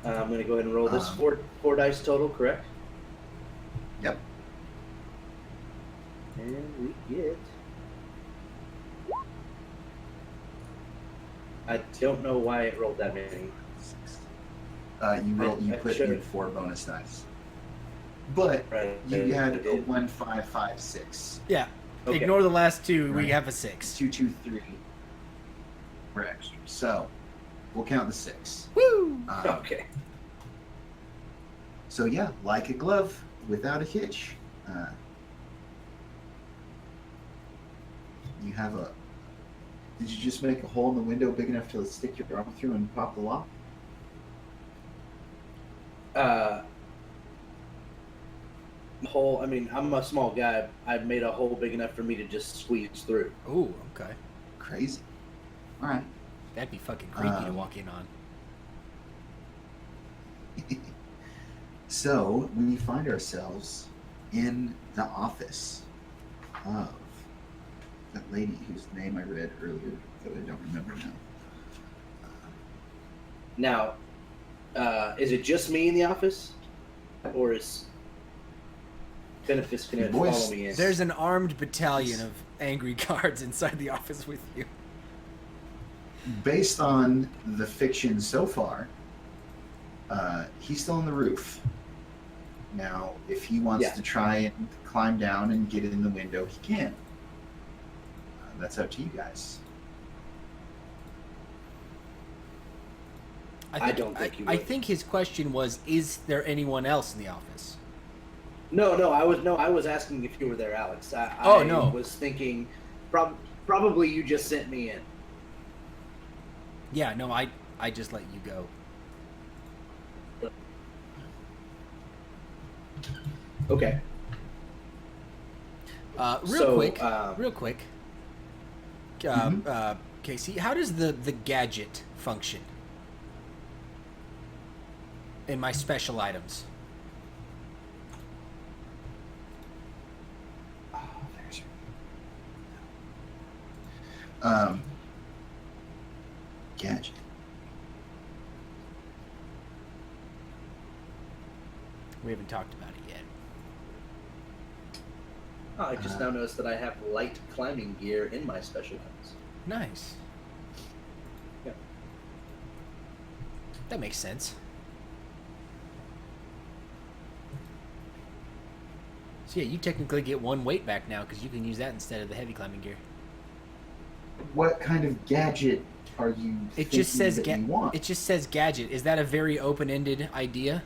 I'm going to go ahead and roll this. Um, Four dice total, correct? Yep. And we get... I don't know why it rolled that many. 6. I You put should've- in 4 bonus dice. But Right. you had I a did. 1, 5, 5, 6. Yeah. Okay. Ignore the last two. We Right. have a 6. 2, 2, 3 were extra. So we'll count the 6. Woo! Okay. So yeah, like a glove without a hitch. You have a. Did you just make a hole in the window big enough to stick your arm through and pop the lock? Hole. I mean, I'm a small guy. I made a hole big enough for me to just squeeze through. Ooh, okay. Crazy. All right. That'd be fucking creepy to Um, walk in on. So we find ourselves in the office of that lady whose name I read earlier that I don't remember now. Now, is it just me in the office, or is Benefice going to Your voice- follow me in? There's an armed battalion of angry guards inside the office with you. Based on the fiction so far, he's still on the roof. Now, if he wants Yeah. to try and climb down and get in the window, he can. That's up to you guys. I don't think you would. I think his question was, is there anyone else in the office? No, I was asking if you were there, Alex. No. Was thinking, probably you just sent me in. Yeah, no, I just let you go. Okay. Real quick. Casey, how does the gadget function in my special items? Oh, there's gadget. We haven't talked about it yet. Oh, I just now noticed that I have light climbing gear in my special items. Nice. Yeah. That makes sense. So yeah, you technically get 1 weight back now because you can use that instead of the heavy climbing gear. What kind of gadget are you It just says you want? it just says gadget. Is that a very open-ended idea?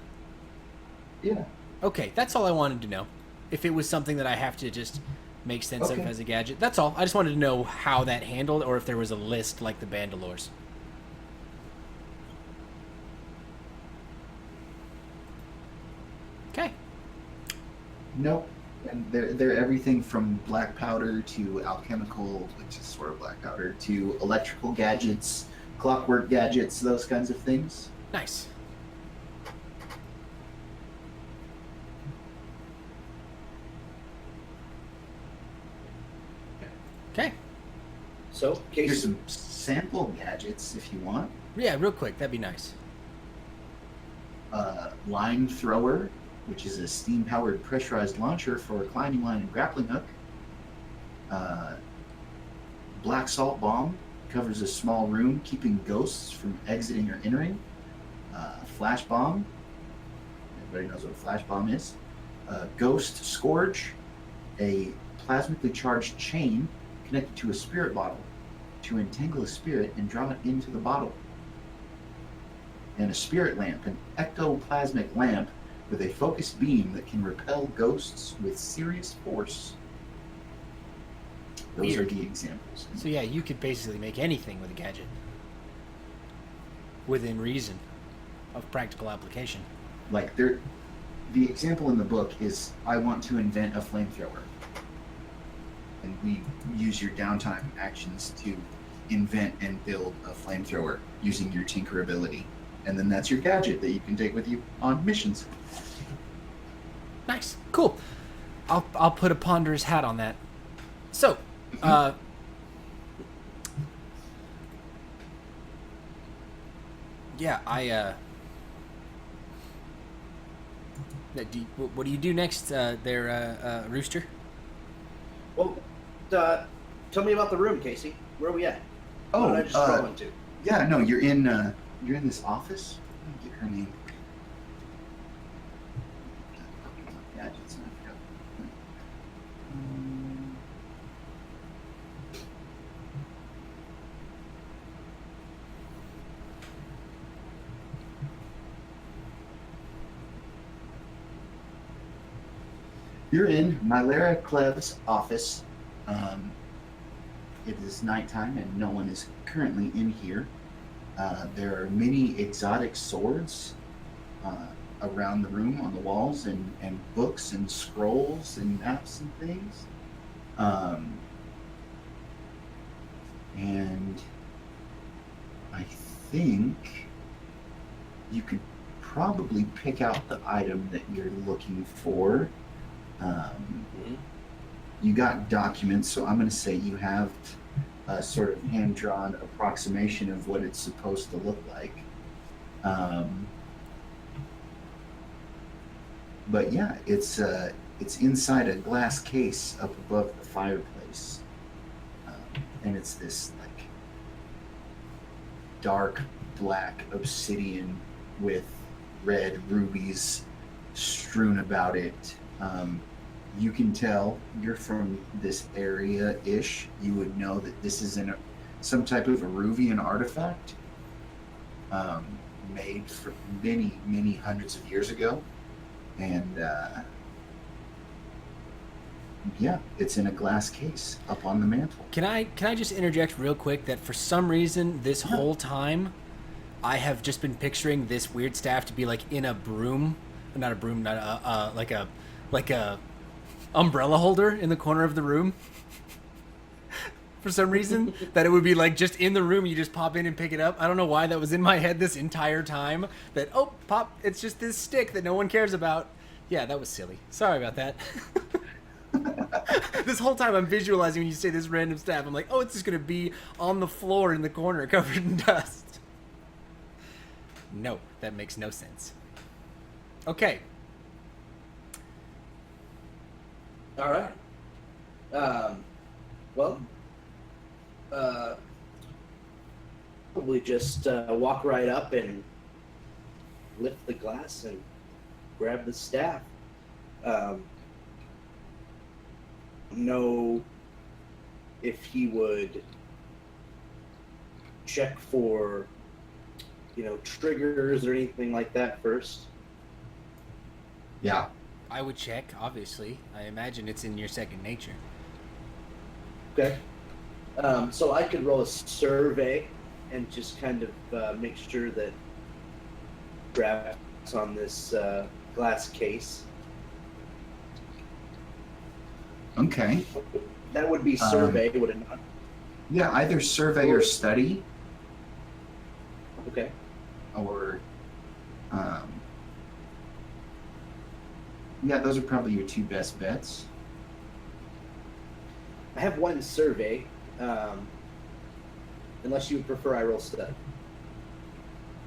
Yeah. Okay, that's all I wanted to know. If it was something that I have to just make sense of Okay. as a gadget. That's all. I just wanted to know how that handled or if there was a list like the Bandalores. Okay. Nope. And they're everything from black powder to alchemical, which is sort of black powder, to electrical gadgets, clockwork gadgets, those kinds of things. Nice. Okay. So, Here's Casey, some sample gadgets if you want. Yeah, real quick. That'd be nice. Line thrower, which is a steam-powered pressurized launcher for a climbing line and grappling hook. Black salt bomb covers a small room, keeping ghosts from exiting or entering. Flash bomb. Everybody knows what a flash bomb is. Ghost scourge, a plasmically charged chain connected to a spirit bottle to entangle a spirit and draw it into the bottle. And a spirit lamp, an ectoplasmic lamp with a focused beam that can repel ghosts with serious force. Those Weird. are the examples. So yeah, you could basically make anything with a gadget. Within reason of practical application. Like the example in the book is, I want to invent a flamethrower. And we use your downtime actions to invent and build a flamethrower using your tinker ability. And then that's your gadget that you can take with you on missions. Nice. Cool. I'll put a ponderous hat on that. So, yeah, what do you do next, Rooster? well, tell me about the room, Casey. Where are we at? What did I just roll into? Yeah, no, you're in this office. Let me get her name. Gadgets, and I forgot. You're in Mylara Klev's office. It is nighttime and no one is currently in here. There are many exotic swords around the room on the walls, and books and scrolls and maps and things. And I think you could probably pick out the item that you're looking for. You got documents, so I'm going to say you have a sort of hand-drawn approximation of what it's supposed to look like. But yeah, it's inside a glass case up above the fireplace, and it's this like dark black obsidian with red rubies strewn about it. You can tell you're from this area-ish. You would know that this is some type of Eruvian artifact. made for many, many hundreds of years ago, and yeah, it's in a glass case up on the mantle. Can I just interject real quick that for some reason this whole time I have just been picturing this weird staff to be like in a broom, not a broom, not like a umbrella holder in the corner of the room. For some reason, that it would be like just in the room, you just pop in and pick it up. I don't know why that was in my head this entire time. That pop, it's just this stick that no one cares about. Yeah, that was silly. Sorry about that. This whole time I'm visualizing when you say this random staff. I'm like, it's just gonna be on the floor in the corner covered in dust. No, that makes no sense. Okay. All right. Well, probably just walk right up and lift the glass and grab the staff. Know if he would check for, triggers or anything like that first. Yeah. I would check, obviously. I imagine it's in your second nature. Okay. So I could roll a survey and just kind of make sure that drafts on this glass case. Okay. That would be survey, would it not? Yeah, either survey or study, Okay. or yeah, those are probably your two best bets. I have one survey, unless you would prefer I roll stud.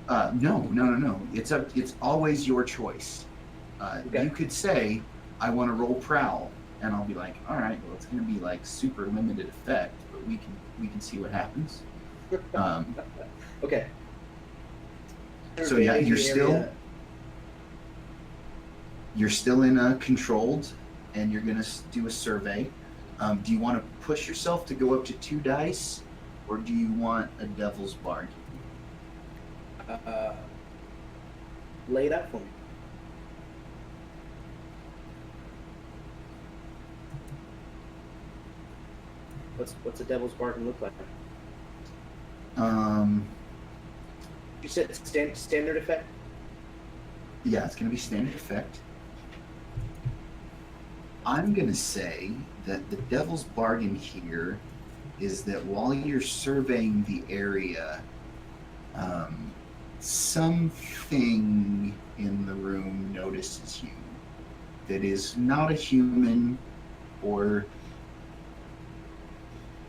No. It's always your choice. Okay. You could say, I want to roll prowl, and I'll be like, all right, well, it's going to be like super limited effect, but we can see what happens. Okay. So yeah, Survey you're the still area. in a controlled, and you're going to do a survey. Do you want to push yourself to go up to 2 dice, or do you want a devil's bargain? Lay it out for me. What's a devil's bargain look like? You said standard effect? Yeah, it's going to be standard effect. I'm going to say that the devil's bargain here is that while you're surveying the area, something in the room notices you that is not a human or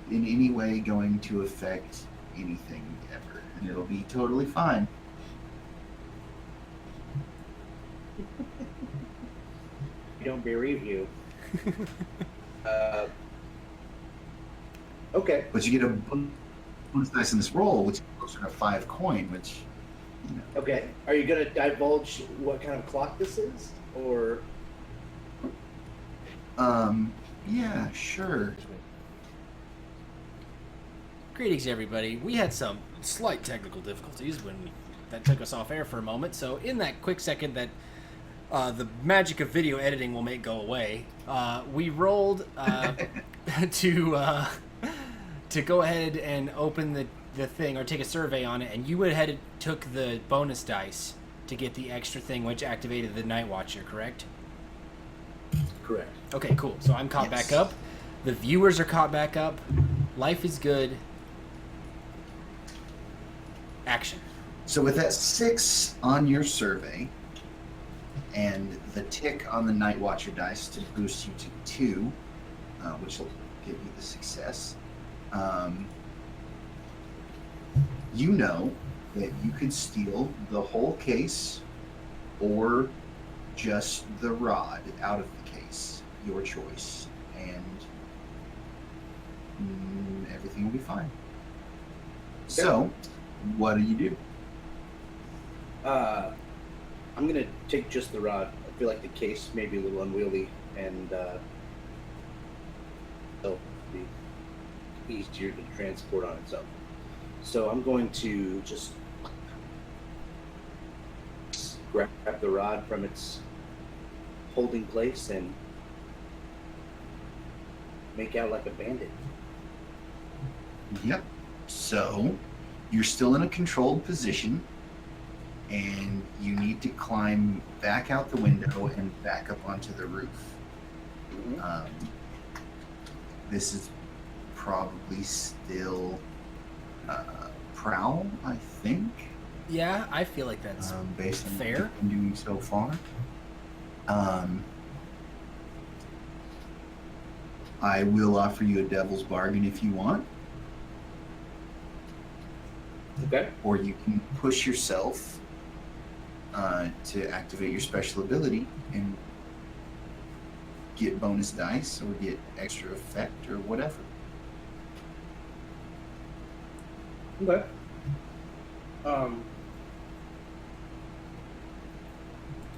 in any way going to affect anything ever, and it'll be totally fine. You don't bereave you. Okay. But you get a bonus dice in this roll, which is closer to 5 coin, which, Okay. Are you gonna divulge what kind of clock this is, or? Yeah, sure. Greetings, everybody. We had some slight technical difficulties that took us off air for a moment. So in that quick second that the magic of video editing will make go away, we rolled to go ahead and open the thing or take a survey on it, and you went ahead and took the bonus dice to get the extra thing, which activated the Night Watcher, correct? Correct. Okay, cool. So I'm caught Yes. back up. The viewers are caught back up. Life is good. Action. So with that 6 on your survey, and the tick on the Night Watcher dice to boost you to 2, which will give you the success, you know that you could steal the whole case or just the rod out of the case, your choice, and everything will be fine. So, what do you do? I'm gonna take just the rod. I feel like the case may be a little unwieldy, and it'll be easier to transport on its own. So I'm going to just grab the rod from its holding place and make out like a bandit. Yep. So you're still in a controlled position, and you need to climb back out the window and back up onto the roof. This is probably still prowl, I think. Yeah, I feel like that's based on fair. what you've been doing so far. I will offer you a devil's bargain if you want, Okay. or you can push yourself to activate your special ability and get bonus dice or get extra effect or whatever. Okay.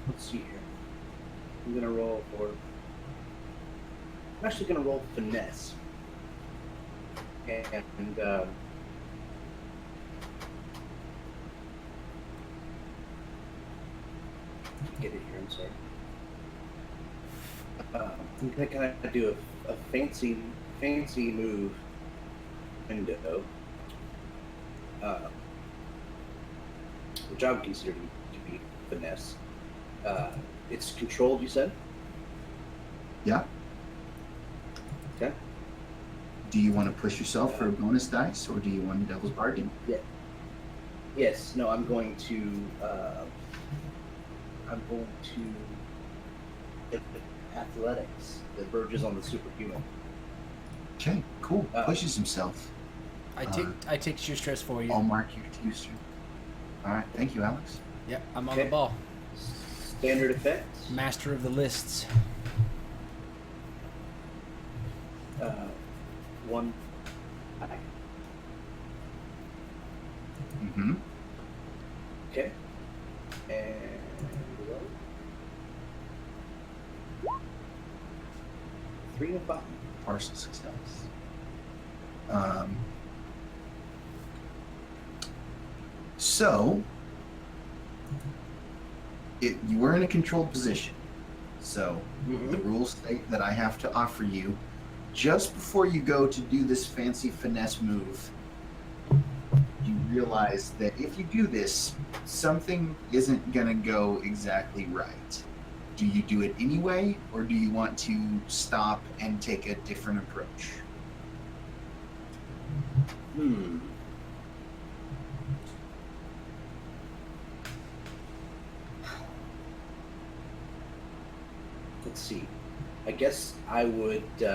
Let's see here. I'm gonna roll for. I'm actually gonna roll finesse. And get it here. I'm sorry. I'm gonna kind of do a fancy move window, which I would consider to be finesse. It's controlled, you said? Yeah. Okay. Do you want to push yourself for a bonus dice, or do you want a devil's bargain? Yeah. Yes. No. I'm going to. Athletics that verges on the superhuman. Okay, cool. Pushes himself. I take sheer stress for you. I'll mark you to use. All right, thank you, Alex. Yep, I'm on Okay. the ball. Standard effects. Master of the lists. One. Eye. Mm-hmm. Okay. And 3 and 5. Partial success. So, you were in a controlled position. So, the rules state that I have to offer you, just before you go to do this fancy finesse move, you realize that if you do this, something isn't going to go exactly right. Do you do it anyway, or do you want to stop and take a different approach? Let's see. I guess I would. Wait.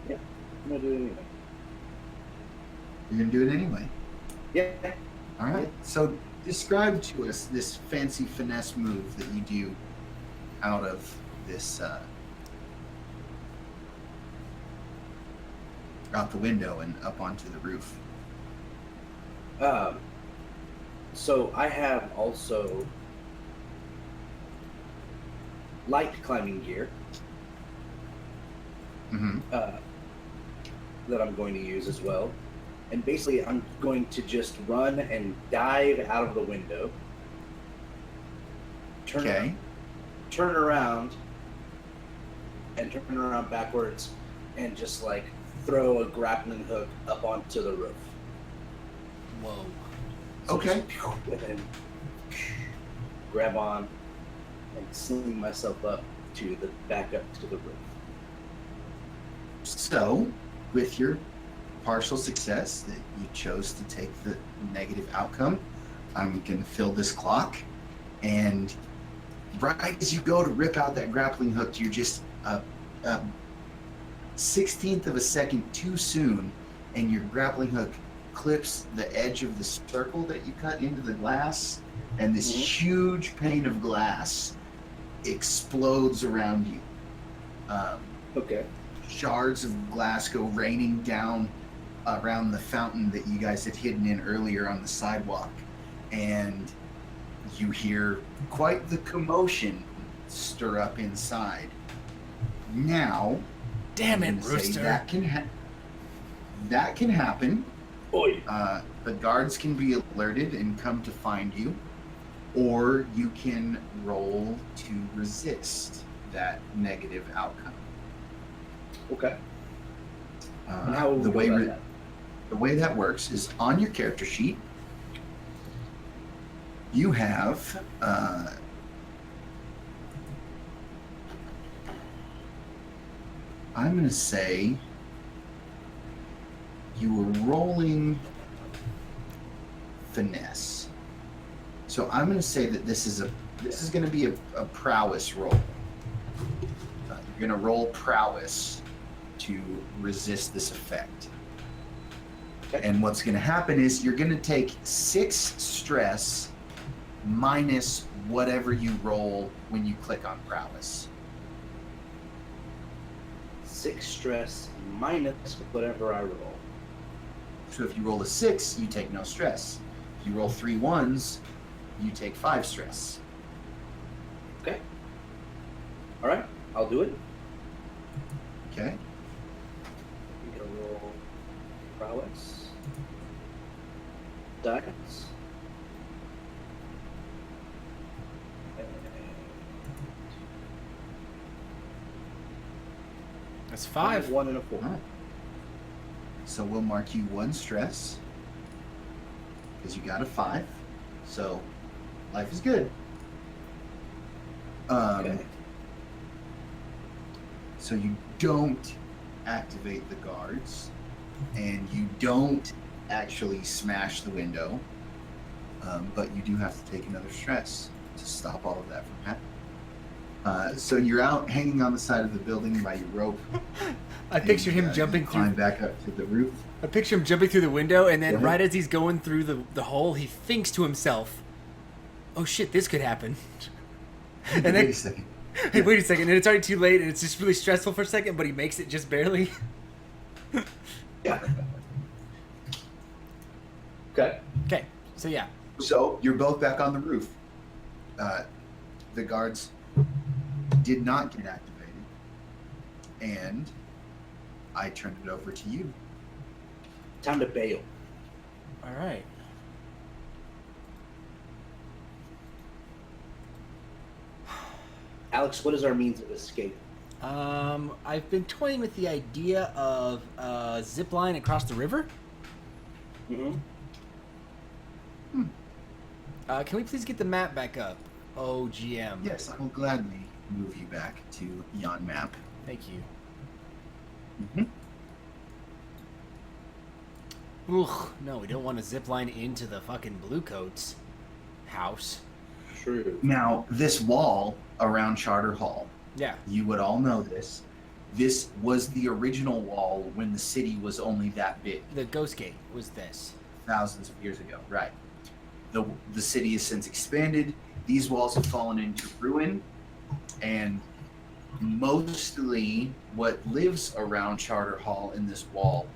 Yeah, I'm gonna do it anyway. You're going to do it anyway. Yeah. All right. So describe to us this fancy finesse move that you do out of this, out the window and up onto the roof. So I have also light climbing gear Mm-hmm. that I'm going to use as well. And basically, I'm going to just run and dive out of the window. Turn around, and turn around backwards, and just like throw a grappling hook up onto the roof. Whoa. So Okay. just, and then grab on and sling myself up to the back up to the roof. So, with your partial success that you chose to take the negative outcome, I'm going to fill this clock. And right as you go to rip out that grappling hook, you're just a 16th of a second too soon, and your grappling hook clips the edge of the circle that you cut into the glass, and this huge pane of glass explodes around you. Okay. Shards of glass go raining down around the fountain that you guys had hidden in earlier on the sidewalk, and you hear quite the commotion stir up inside. Now, Damn I'm it, gonna say Rooster. that can happen. Oi. The guards can be alerted and come to find you, or you can roll to resist that negative outcome. Okay. And how the would way we go re- about the way that works is on your character sheet. You have I'm going to say you were rolling finesse. So I'm going to say that this is going to be a prowess roll. You're going to roll prowess to resist this effect. Okay. And what's going to happen is you're going to take 6 stress minus whatever you roll when you click on prowess. 6 stress minus whatever I roll. So if you roll a 6, you take no stress. If you roll 3 1s, you take 5 stress. Okay. All right. I'll do it. Okay? I'm gonna roll prowess. Dice. That's 5. 1 and a 4. All right. So we'll mark you 1 stress because you got a 5. So life is good. Okay. So you don't activate the guards, and you don't actually smash the window, but you do have to take another stress to stop all of that from happening. So you're out hanging on the side of the building by your rope. I pictured him and, jumping you climb through. back up to the roof. I picture him jumping through the window, and then Go ahead. right as he's going through the hole, he thinks to himself, "Oh shit, this could happen." And Wait then, a second. hey, wait a second, and it's already too late, and it's just really stressful for a second, but he makes it just barely. Yeah. Okay. Okay, so yeah, So you're both back on the roof. The guards did not get activated, and I turned it over to you. Time to bail. all right. Alex, what is our means of escape? I've been toying with the idea of zip line across the river. Mm-hmm. Can we please get the map back up? Oh, GM. Yes, I will gladly move you back to yon map. Thank you. Mm-hmm. Ugh, no, we don't want to zip line into the fucking Bluecoats house. True. Now, this wall around Charter Hall, Yeah. you would all know this. This was the original wall when the city was only that big, The Ghost Gate was this. thousands of years ago. Right. The city has since expanded. These walls have fallen into ruin, and mostly what lives around Charter Hall in this wall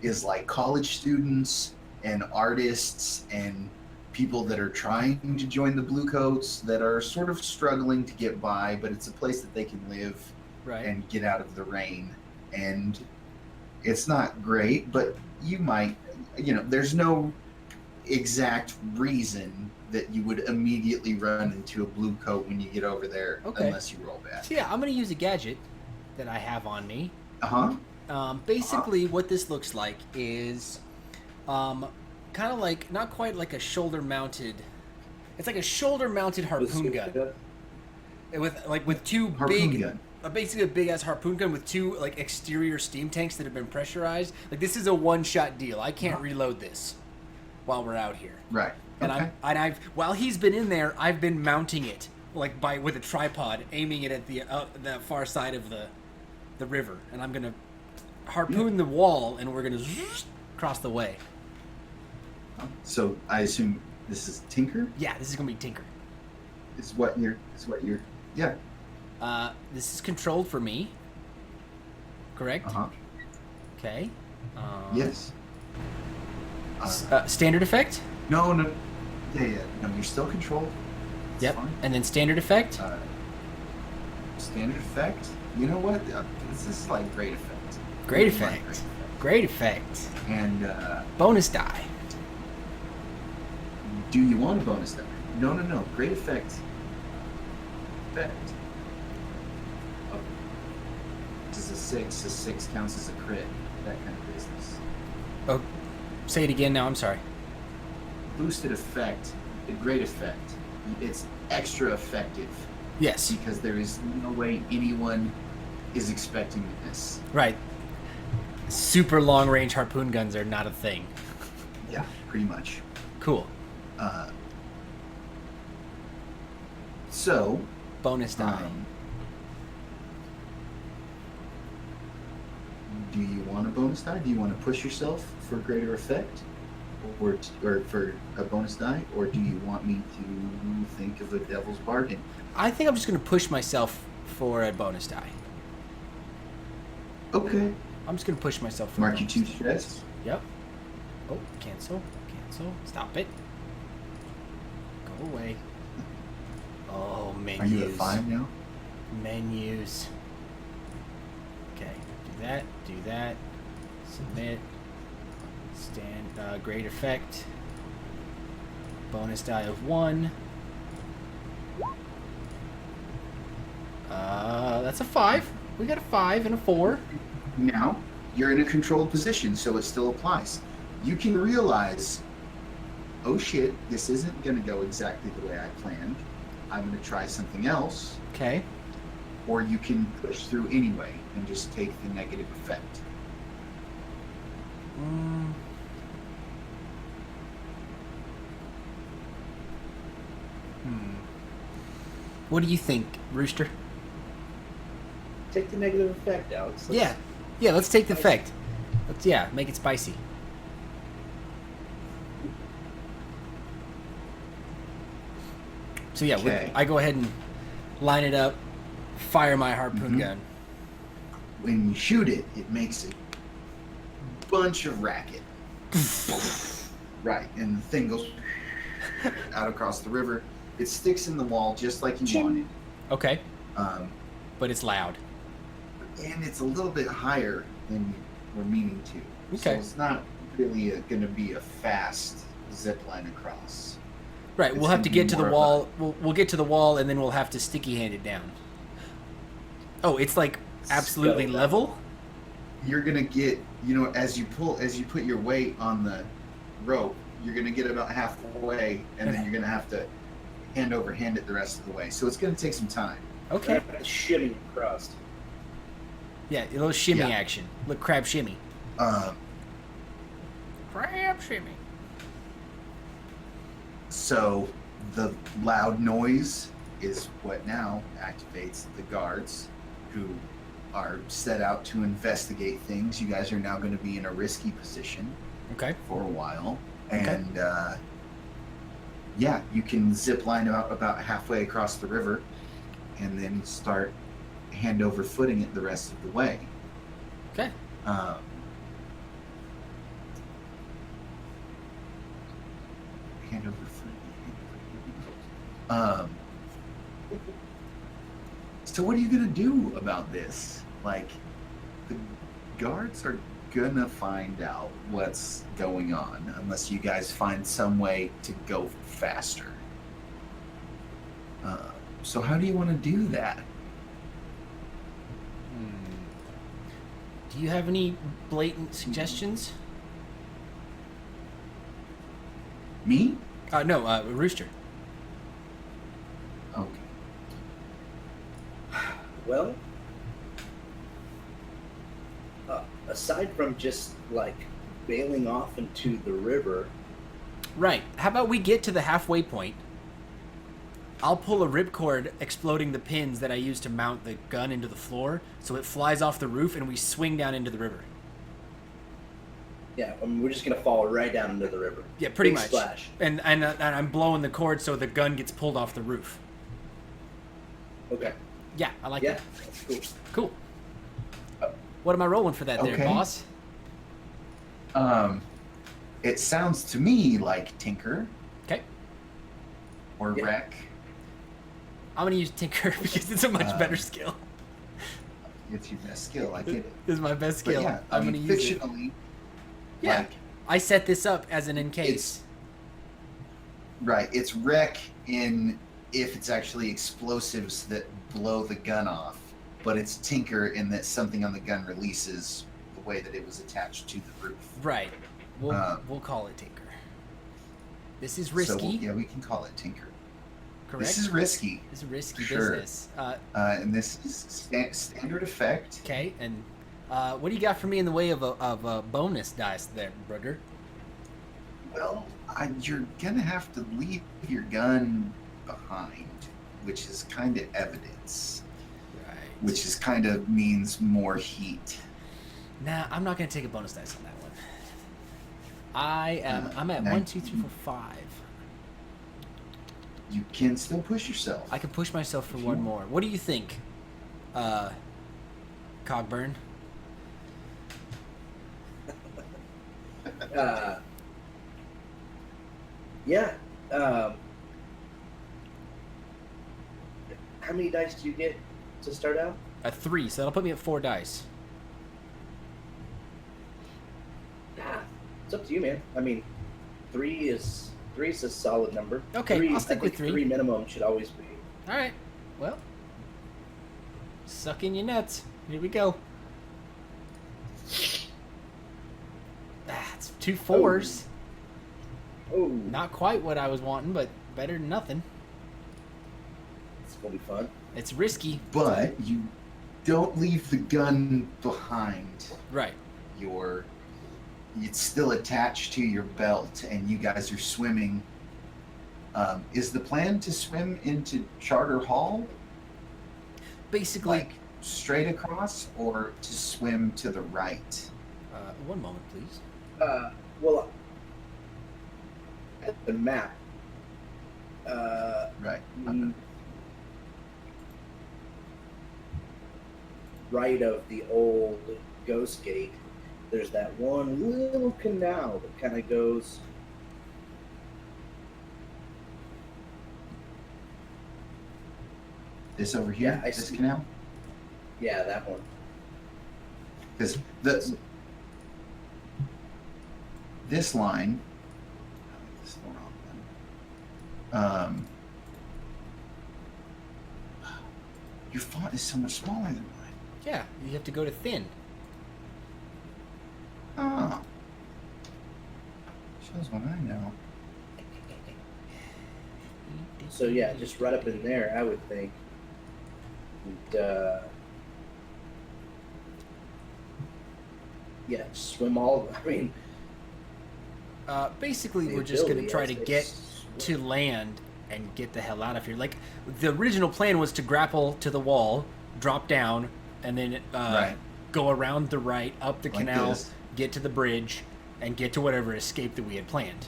is like college students and artists and people that are trying to join the Bluecoats that are sort of struggling to get by, but it's a place that they can live Right. and get out of the rain. And it's not great, but you might, there's no exact reason that you would immediately run into a Bluecoat when you get over there, Okay. unless you roll bad. So yeah, I'm gonna use a gadget that I have on me. Uh-huh. Basically, what this looks like is, kind of like not quite like a shoulder-mounted. It's like a shoulder-mounted harpoon gun with two Harpoon big, gun. basically a big-ass harpoon gun with two like exterior steam tanks that have been pressurized. Like this is a one-shot deal. I can't reload this while we're out here. Right. And Okay. I've while he's been in there, I've been mounting it with a tripod, aiming it at the far side of the river, and I'm gonna harpoon the wall, and we're gonna cross the way. So I assume this is Tinker? Yeah, this is gonna be Tinker. Is what you're yeah. This is controlled for me. Correct. Uh-huh. Okay. Yes. Standard effect. No. Yeah. No, you're still controlled. It's Yep. fine. And then standard effect. Standard effect. You know what? This is like great effect. Great effect. Great effect. And Bonus die. do you want a bonus die? No. Great effect. Effect. Oh. This is a 6. A 6 counts as a crit. That kind of business. Oh, say it again now. I'm sorry. Boosted effect. A great effect. It's extra effective Yes. because there is no way anyone is expecting this. Right. Super long range harpoon guns are not a thing. Yeah, pretty much. Cool. So, Bonus die. do you want a bonus die? Do you want to push yourself for greater effect, or for a bonus die, or do you want me to think of a devil's bargain? I think I'm just going to push myself for a bonus die. Okay. I'm just going to push myself for Mark a you bonus 2 die. stress. Yep. Oh, cancel. Stop it. Go away. Oh, menus. Are you at 5 now? Menus. Okay. Do that. Submit. Great effect. Bonus die of 1. That's a 5. We got a 5 and a 4. Now, you're in a controlled position, so it still applies. You can realize, oh shit, this isn't going to go exactly the way I planned. I'm going to try something else. Okay. Or you can push through anyway and just take the negative effect. What do you think, Rooster? Take the negative effect, Alex. Yeah, let's take the effect. Let's make it spicy. So Okay. I go ahead and line it up, fire my harpoon gun. When you shoot it, it makes a bunch of racket. Right, and the thing goes out across the river. It sticks in the wall just like you wanted. Okay, Um, but it's loud. and it's a little bit higher than we're meaning to. So Okay. it's not really going to be a fast zip line across. Right, It's we'll have gonna to be get to the more of wall. We'll get to the wall, and then we'll have to sticky hand it down. Oh, it's like absolutely Scuttle down. level. You're going to get, as you put your weight on the rope, you're going to get about halfway, and then you're going to have to hand over hand it the rest of the way. So it's going to take some time. Okay. Shimmy across. Yeah, a little shimmy Yeah. action. Look, crab shimmy. Um, Crab shimmy. So the loud noise is what now activates the guards, who are set out to investigate things. You guys are now going to be in a risky position Okay. for a while. Okay. And you can zip line about halfway across the river and then start hand over footing it the rest of the way. Okay. Hand over footing. So what are you gonna do about this? Like, the guards are gonna find out what's going on unless you guys find some way to go faster. So how do you want to do that? Do you have any blatant suggestions? Me? No, Rooster. Okay. Well, aside from just like bailing off into the river, Right. How about we get to the halfway point? I'll pull a ripcord exploding the pins that I use to mount the gun into the floor, so it flies off the roof and we swing down into the river. yeah, we're just gonna fall right down into the river. Yeah, pretty Big much. Splash. And I'm blowing the cord so the gun gets pulled off the roof. Okay. Yeah, I like Yeah, that. that's cool. Cool. What am I rolling for that there, Okay. boss? It sounds to me like Tinker Okay. or Yeah. Wreck. I'm going to use Tinker because it's a much better skill. it's your best skill. I get it. This is my best But skill. yeah, I'm I gonna mean, use it. fictionally, Yeah. like, I set this up as an in case. right, it's wreck in if it's actually explosives that blow the gun off, but it's tinker in that something on the gun releases the way that it was attached to the roof. Right. We'll Um, we'll call it tinker. This is So, risky. yeah, we can call it tinker. Correct. This is risky. This is risky Sure. business. And this is standard effect. Okay. And what do you got for me in the way of a bonus dice there, brother? Well, you're gonna have to leave your gun behind, which is kind of evidence, Right. which is kind of means more heat. Nah, I'm not gonna take a bonus dice on that one. I'm at 9. 1, 2, 3, 4, 5. You can still push yourself. I can push myself for If one you- more. What do you think, Cogburn? Yeah. How many dice do you get to start out? A 3, so that'll put me at 4 dice. It's up to you, man. I mean, three is a solid number. Okay, three, I'll stick I with think 3. 3 minimum should always be. All right. Well, suck in your nuts. Here we go. It's 2 4s. Oh, Not quite what I was wanting, but better than nothing. it's gonna be fun. It's risky. But you don't leave the gun behind. Right. It's still attached to your belt, and you guys are swimming. Is the plan to swim into Charter Hall, Basically, like straight across, or to swim to the right? one moment, please. Well, at the map, Right. right of the old Ghost Gate, there's that one little canal that kind of goes. This over here, Yeah, I this see. canal, Yeah, that one. because this line. This is the wrong one. Your font is so much smaller than mine. Yeah, you have to go to thin. Oh. Shows what I know. So yeah, just right up in there, I would think. And, yeah, swim all. I mean, Basically, the we're just going to ability, try I to say get swim. to land and get the hell out of here. Like, the original plan was to grapple to the wall, drop down, and then Right. go around the right, up the Like canal, this. get to the bridge, and get to whatever escape that we had planned.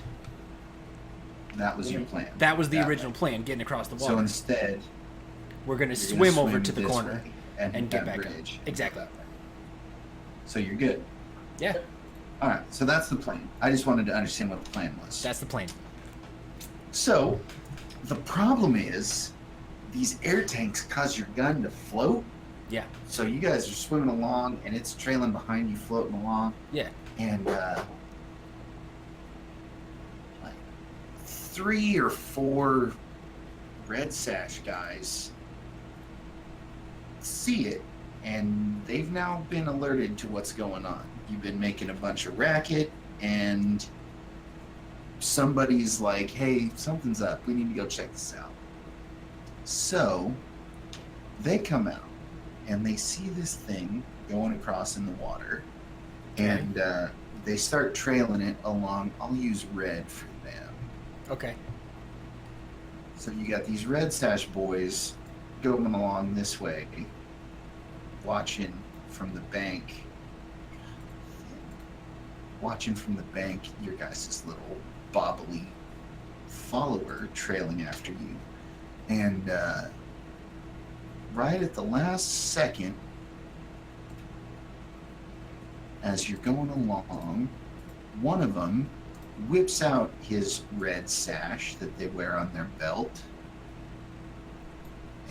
That was your plan. That was the That original way. plan, getting across the So water. instead, We're going to you're gonna swim over to the this corner way and, and hit get that back up. bridge. Exactly. So you're good. Yeah, All right. So that's the plan. I just wanted to understand what the plan was. that's the plan. So the problem is these air tanks cause your gun to float. Yeah, So you guys are swimming along, and it's trailing behind you, floating along, yeah. and like 3 or 4 red sash guys see it, and they've now been alerted to what's going on. You've been making a bunch of racket, and somebody's like, hey, something's up, we need to go check this out. So they come out and they see this thing going across in the water, and they start trailing it along. I'll use red for them. Okay. So you got these red sash boys going along this way, watching from the bank. Watching from the bank, your guys' little bobbly follower trailing after you. And right at the last second, as you're going along, one of them whips out his red sash that they wear on their belt,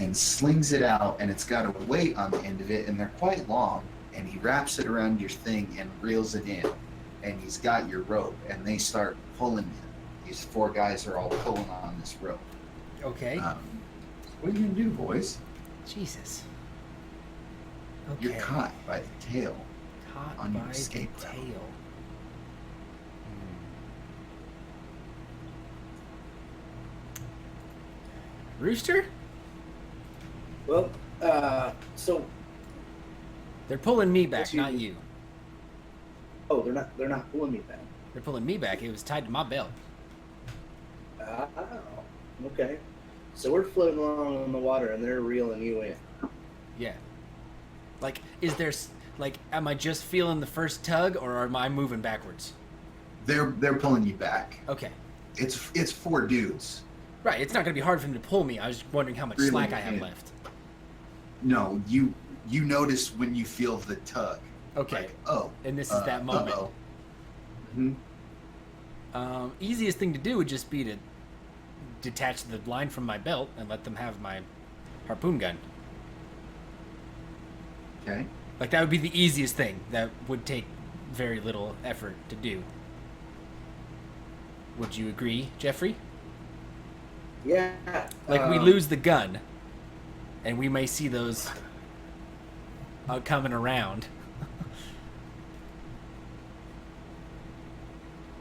and slings it out, and it's got a weight on the end of it, and they're quite long. And he wraps it around your thing and reels it in, and he's got your rope, and they start pulling you. These 4 guys are all pulling on this rope. Okay. What are you gonna do, boys? Jesus. Okay. You're caught by the tail Caught on your by escape the route. tail. Rooster? Well, so They're pulling me back, What's your- not you. oh, they're not pulling me back. They're pulling me back. It was tied to my belt. Oh, okay. So we're floating along in the water, and they're reeling you in. Yeah. Like, is there like, am I just feeling the first tug, or am I moving backwards? They're pulling you back. Okay. It's 4 dudes. Right. It's not going to be hard for them to pull me. I was wondering how much Really slack I have can't. left. No, you notice when you feel the tug. Okay. Like, oh. And this is that moment. Uh-oh. Mhm. Easiest thing to do would just be to detach the line from my belt and let them have my harpoon gun. Okay. Like, that would be the easiest thing. That would take very little effort to do. Would you agree, Jeffrey? Yeah. Like, we lose the gun, and we may see those coming around.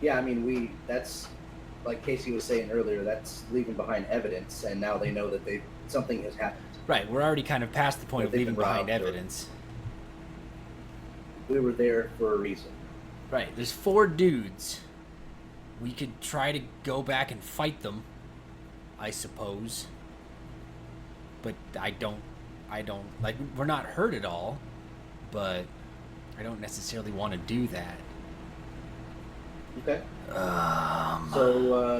Yeah, I mean, that's like Casey was saying earlier. That's leaving behind evidence, and now they know that something has happened. Right, we're already kind of past the point of They've leaving been behind robbed or- evidence. We were there for a reason. Right, there's 4 dudes. We could try to go back and fight them, I suppose. But I don't, like, we're not hurt at all, but I don't necessarily want to do that. Okay. So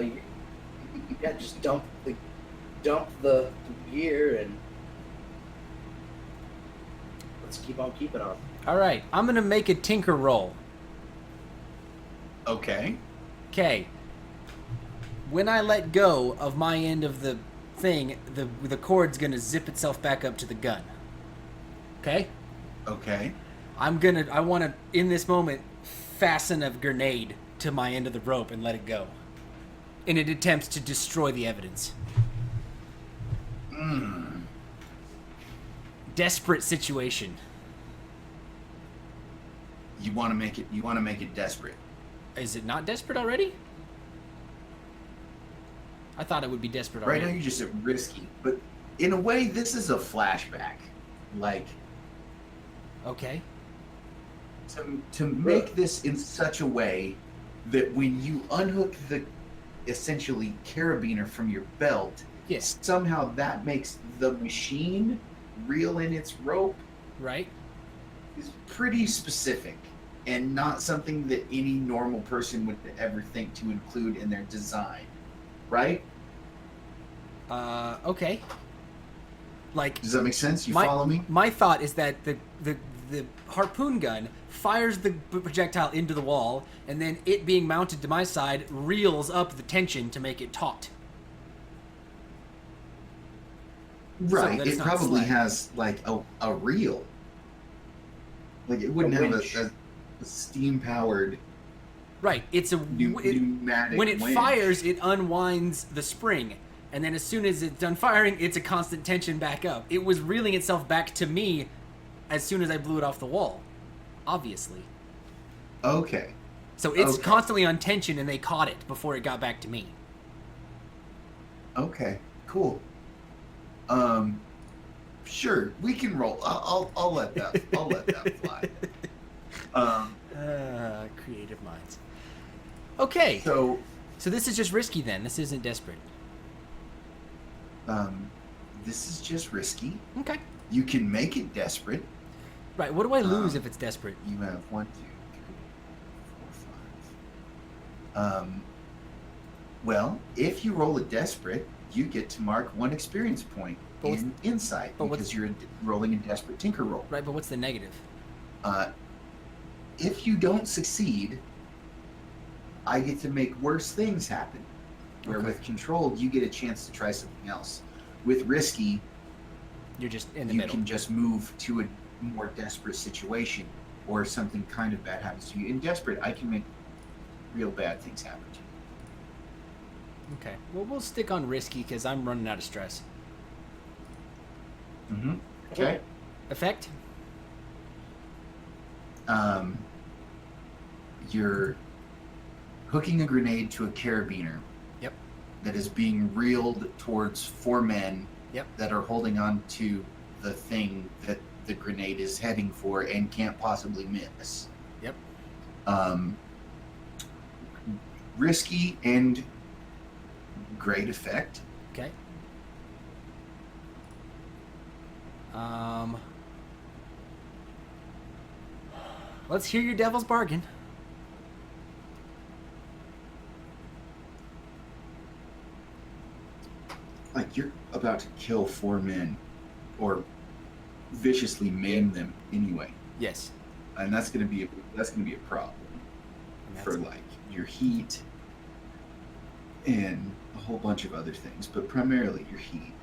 yeah, just dump the gear and let's keep on keeping on. All right, I'm going to make a tinker roll. Okay. Okay. When I let go of my end of the thing, the cord's going to zip itself back up to the gun. Okay? Okay. I want to, in this moment, fasten a grenade to my end of the rope and let it go. In an attempt to destroy the evidence. Desperate situation. You want to make it desperate. Is it not desperate already? I thought it would be desperate Right already. now you're just at risky, but in a way this is a flashback. Like Okay. to make this in such a way that when you unhook the essentially carabiner from your belt, Yes. somehow that makes the machine reel in its rope Right? is pretty specific and not something that any normal person would ever think to include in their design. Right? Okay. Like, Does that make sense? You follow me? My thought is that the harpoon gun fires the projectile into the wall, and then it being mounted to my side reels up the tension to make it taut. Right. that it's It not probably slack. has like a reel. Like it wouldn't A have winch. a steam powered Right. It's a pneumatic when it winch. fires, it unwinds the spring, and then as soon as it's done firing, it's a constant tension back up. It was reeling itself back to me as soon as I blew it off the wall. Obviously. Okay. So it's Okay. constantly on tension, and they caught it before it got back to me. Okay. Cool. Sure. We can roll. I'll let that. I'll let that fly. Creative minds. Okay. So So this is just risky then. This isn't desperate. this is just risky. Okay. You can make it desperate. Right. What do I lose if it's desperate? You have 1, 2, 3, 4, 5. Well, if you roll a desperate, you get to mark 1 experience point But what's- in insight but what's- because you're rolling a desperate tinker roll. Right. But what's the negative? If you don't succeed, I get to make worse things happen. Where Okay. with controlled, you get a chance to try something else. With risky, You're just in the you middle. can just move to a more desperate situation, or something kind of bad happens to you. In desperate, I can make real bad things happen to you. Okay. Well, we'll stick on risky because I'm running out of stress. Mm-hmm. Okay. Effect? You're hooking a grenade to a carabiner. Yep. That is being reeled towards 4 men. Yep. That are holding on to the thing that the grenade is heading for and can't possibly miss. Yep. Risky and great effect. Okay. Let's hear your devil's bargain. Like, you're about to kill 4 men, or viciously maim them anyway, Yes. and that's gonna be a problem And for like your heat and a whole bunch of other things, but primarily your heat.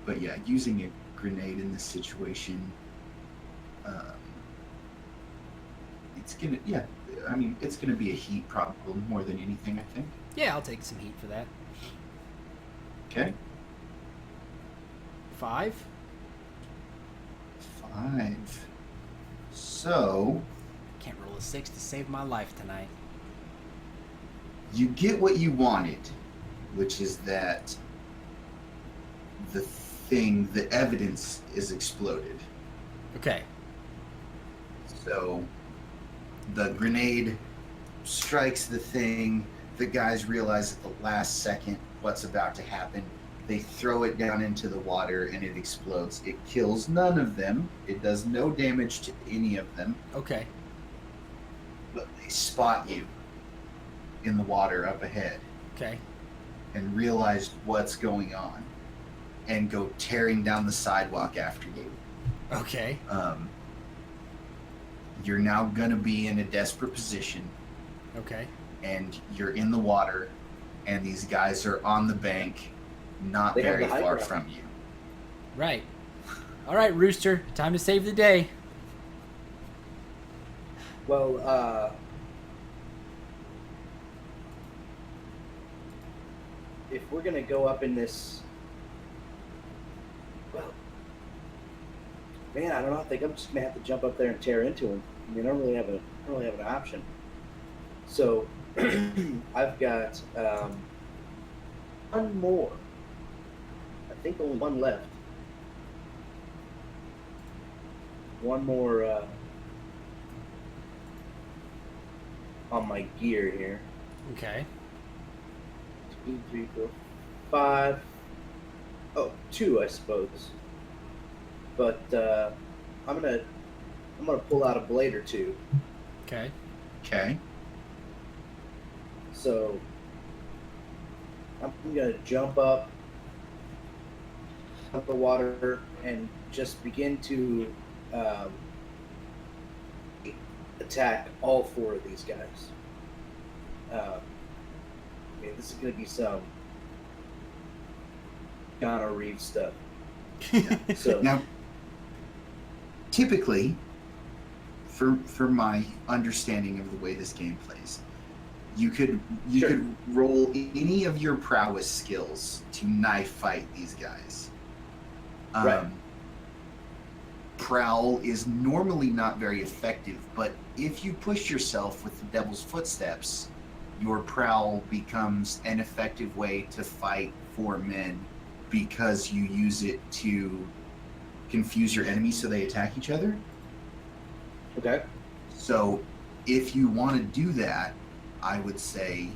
But yeah, using a grenade in this situation, it's gonna be a heat problem more than anything, I think. Yeah, I'll take some heat for that. Okay. 5. 5. So Can't roll a 6 to save my life tonight. you get what you wanted, which is that the evidence is exploded. Okay. So the grenade strikes the thing. The guys realize at the last second what's about to happen. They throw it down into the water and it explodes. It kills none of them. It does no damage to any of them. Okay. But they spot you in the water up ahead Okay. and realize what's going on and go tearing down the sidewalk after you. Okay. You're now going to be in a desperate position, Okay. and you're in the water, and these guys are on the bank, not They have very the high far ground. from you. Right. All right, Rooster. Time to save the day. Well, if we're gonna go up in this, well, man, I don't know. I think I'm just gonna have to jump up there and tear into him. I mean, I don't really have an option. So I've got one more. I think only one left. One more on my gear here. Okay. 2, 3, 4, 5. Oh, 2, I suppose. But I'm gonna pull out a blade or 2. Okay. Okay. So I'm gonna jump up the water and just begin to attack all 4 of these guys. I mean, this is gonna be some Keanu Reeves stuff. So Now, typically, for my understanding of the way this game plays, you could roll any of your prowess skills to knife fight these guys. Right. Prowl is normally not very effective, but if you push yourself with the Devil's Footsteps, your prowl becomes an effective way to fight 4 men because you use it to confuse your enemies so they attack each other. okay. So if you want to do that, I would say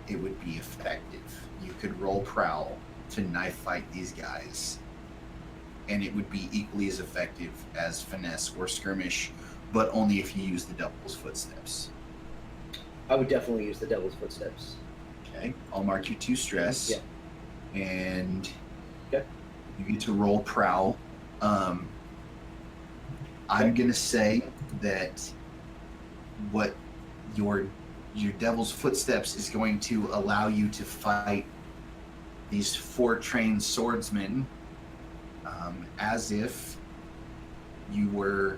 it would be effective. You could roll prowl to knife fight these guys, and it would be equally as effective as finesse or skirmish, but only if you use the Devil's Footsteps. I would definitely use the Devil's Footsteps. Okay, I'll mark you 2 stress. Yeah. And Okay. you get to roll prowl. I'm gonna say that what your Devil's Footsteps is going to allow you to fight these 4 trained swordsmen, as if you were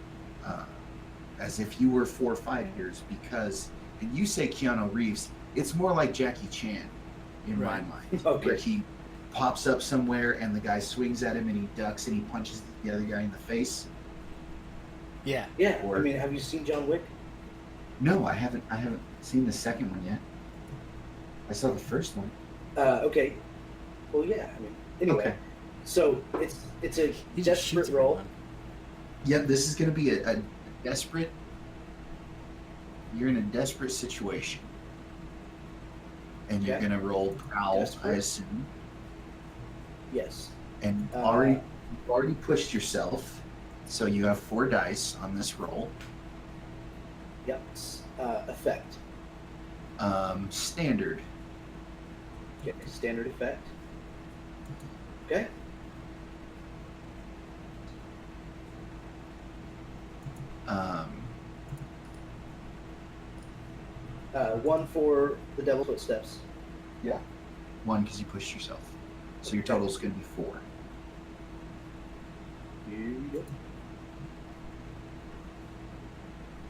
4 fighters. Because, and you say Keanu Reeves, it's more like Jackie Chan in my Right. mind, Okay. where he pops up somewhere and the guy swings at him and he ducks and he punches the other guy in the face. Yeah. Yeah. Or- I mean, have you seen John Wick? No, I haven't seen the second one yet. I saw the first one. Okay. Well, yeah. I mean, anyway. Okay. So it's a He just desperate shoots role. everyone. Yep, this is going to be a desperate. You're in a desperate situation, and you're Okay. going to roll prowl, I Desperate. assume. Yes. And Uh, you've already pushed yourself, so you have 4 dice on this roll. Yep. Effect. Standard. Okay. Standard effect. Okay. Um, 1 for the Devil's Footsteps. yeah. 1 because you pushed yourself, so your total is going to be 4. Yep.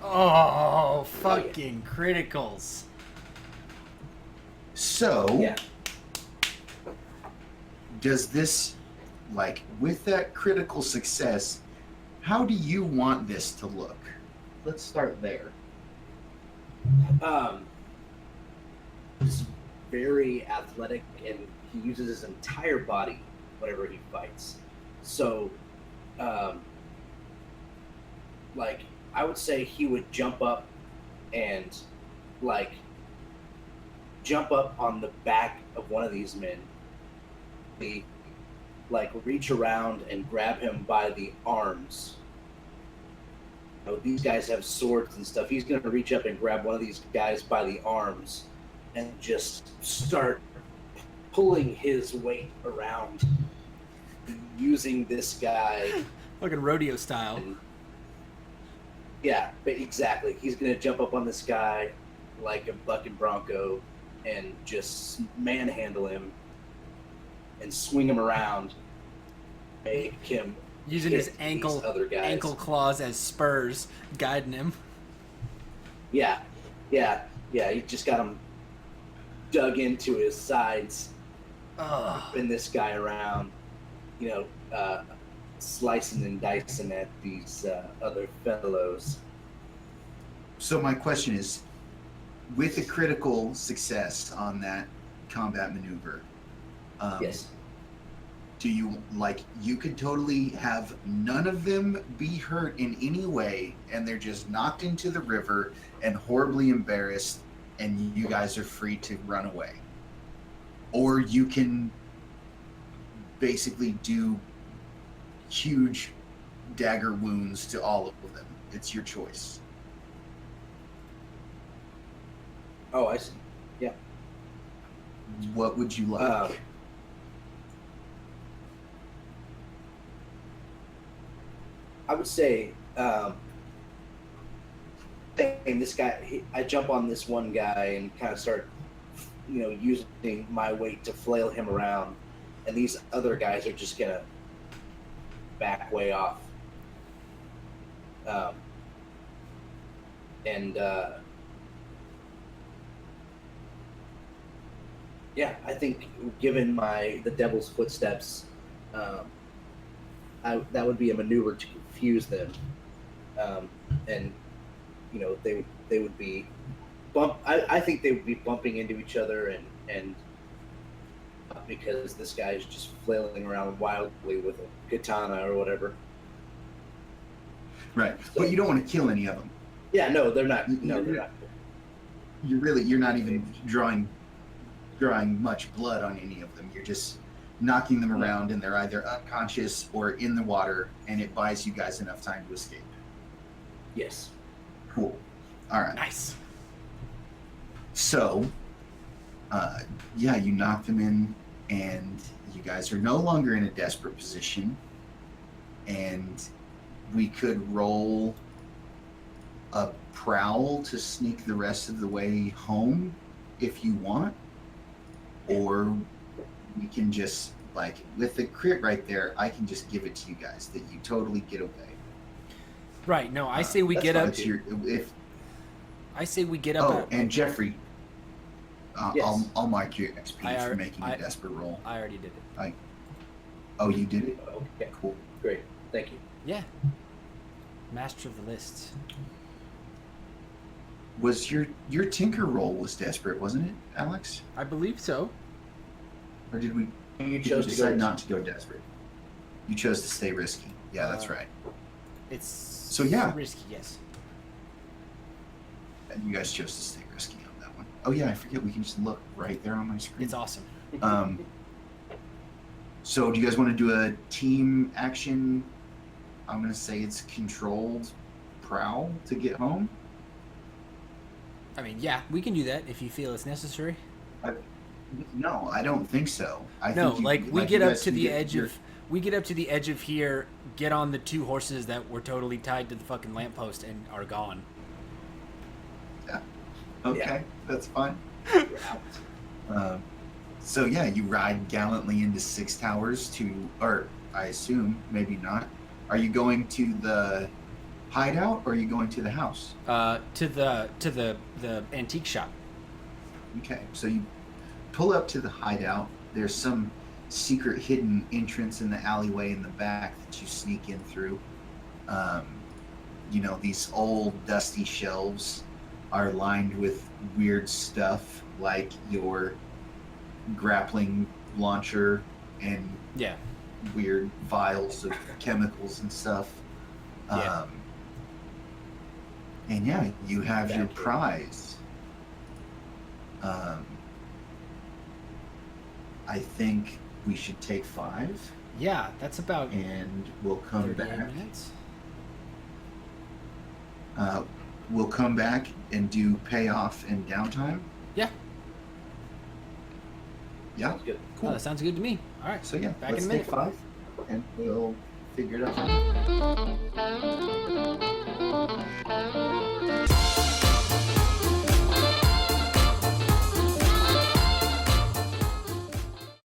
Oh, fucking criticals. So. Yeah. Does this, like, with that critical success, how do you want this to look? Let's start there. He's very athletic, and he uses his entire body whenever he fights. So, like, I would say he would jump up and, like, jump up on the back of one of these men, like, reach around and grab him by the arms. You know, these guys have swords and stuff. He's going to reach up and grab one of these guys by the arms and just start pulling his weight around, using this guy. Fucking rodeo style. And, yeah, but exactly. He's going to jump up on this guy like a bucking bronco and just manhandle him and swing him around, make him Using hit his these ankle other guys. ankle claws as spurs, guiding him. Yeah. He just got him dug into his sides, Ugh. whipping this guy around, slicing and dicing at these other fellows. So my question is, with a critical success on that combat maneuver, Yes. do you, like, you could totally have none of them be hurt in any way, and they're just knocked into the river and horribly embarrassed, and you guys are free to run away. Or you can basically do huge dagger wounds to all of them. It's your choice. Oh, I see. What would you like? I would say, this guy, I jump on this one guy and kind of start, using my weight to flail him around, and these other guys are just gonna back way off. I think given the Devil's Footsteps, that would be a maneuver to confuse them, and they would be I think they would be bumping into each other, and because this guy is just flailing around wildly with a katana or whatever. Right. But you don't want to kill any of them. Yeah, no, they're not. No, they're not. You're not even drawing much blood on any of them. You're just knocking them around, and they're either unconscious or in the water, and it buys you guys enough time to escape. Yes. Cool. All right. Nice. So, you knock them in, and you guys are no longer in a desperate position, and we could roll a prowl to sneak the rest of the way home if you want, or we can just like with the crit right there, I can just give it to you guys that you totally get away. Right. No, I say we that's get fine. up. It's your if I say we get up. oh, and Jeffrey, Yes. I'll mark your XP I for are- making I- a desperate roll. I already did it. Oh, you did it. Okay, Cool. great. Thank you. Yeah. Master of the lists. Was your tinker roll was desperate, wasn't it, Alex? I believe so. Or did we You did chose we to decide go not to go desperate? You chose to stay risky. Yeah, that's right. It's So, yeah. risky. Yes. And you guys chose to stay risky on that one. Oh yeah, I forget. We can just look right there on my screen. It's awesome. So do you guys want to do a team action? I'm gonna say it's controlled prowl to get home. I mean, yeah, we can do that if you feel it's necessary. No, I don't think so. No, think you- like we you get up guys to can the get edge your- of we get up to the edge of here, get on the 2 horses that were totally tied to the fucking lamppost and are gone. Okay, Yeah. that's fine. We're out. So yeah, you ride gallantly into Six Towers or I assume maybe not. Are you going to the hideout or are you going to the house? To the antique shop. Okay, so you pull up to the hideout. There's some secret hidden entrance in the alleyway in the back that you sneak in through. These old dusty shelves are lined with weird stuff like your grappling launcher and Yeah. weird vials of chemicals and stuff. Yeah. And yeah, you have your Exactly. prize. I think we should take 5 Yeah, that's about and we'll come 38 back. minutes. We'll come back and do payoff and downtime. Yeah. Yeah, Sounds good. Oh, cool. that sounds good to me. All right. So yeah, Back let's in a take minute. 5 and we'll figure it out.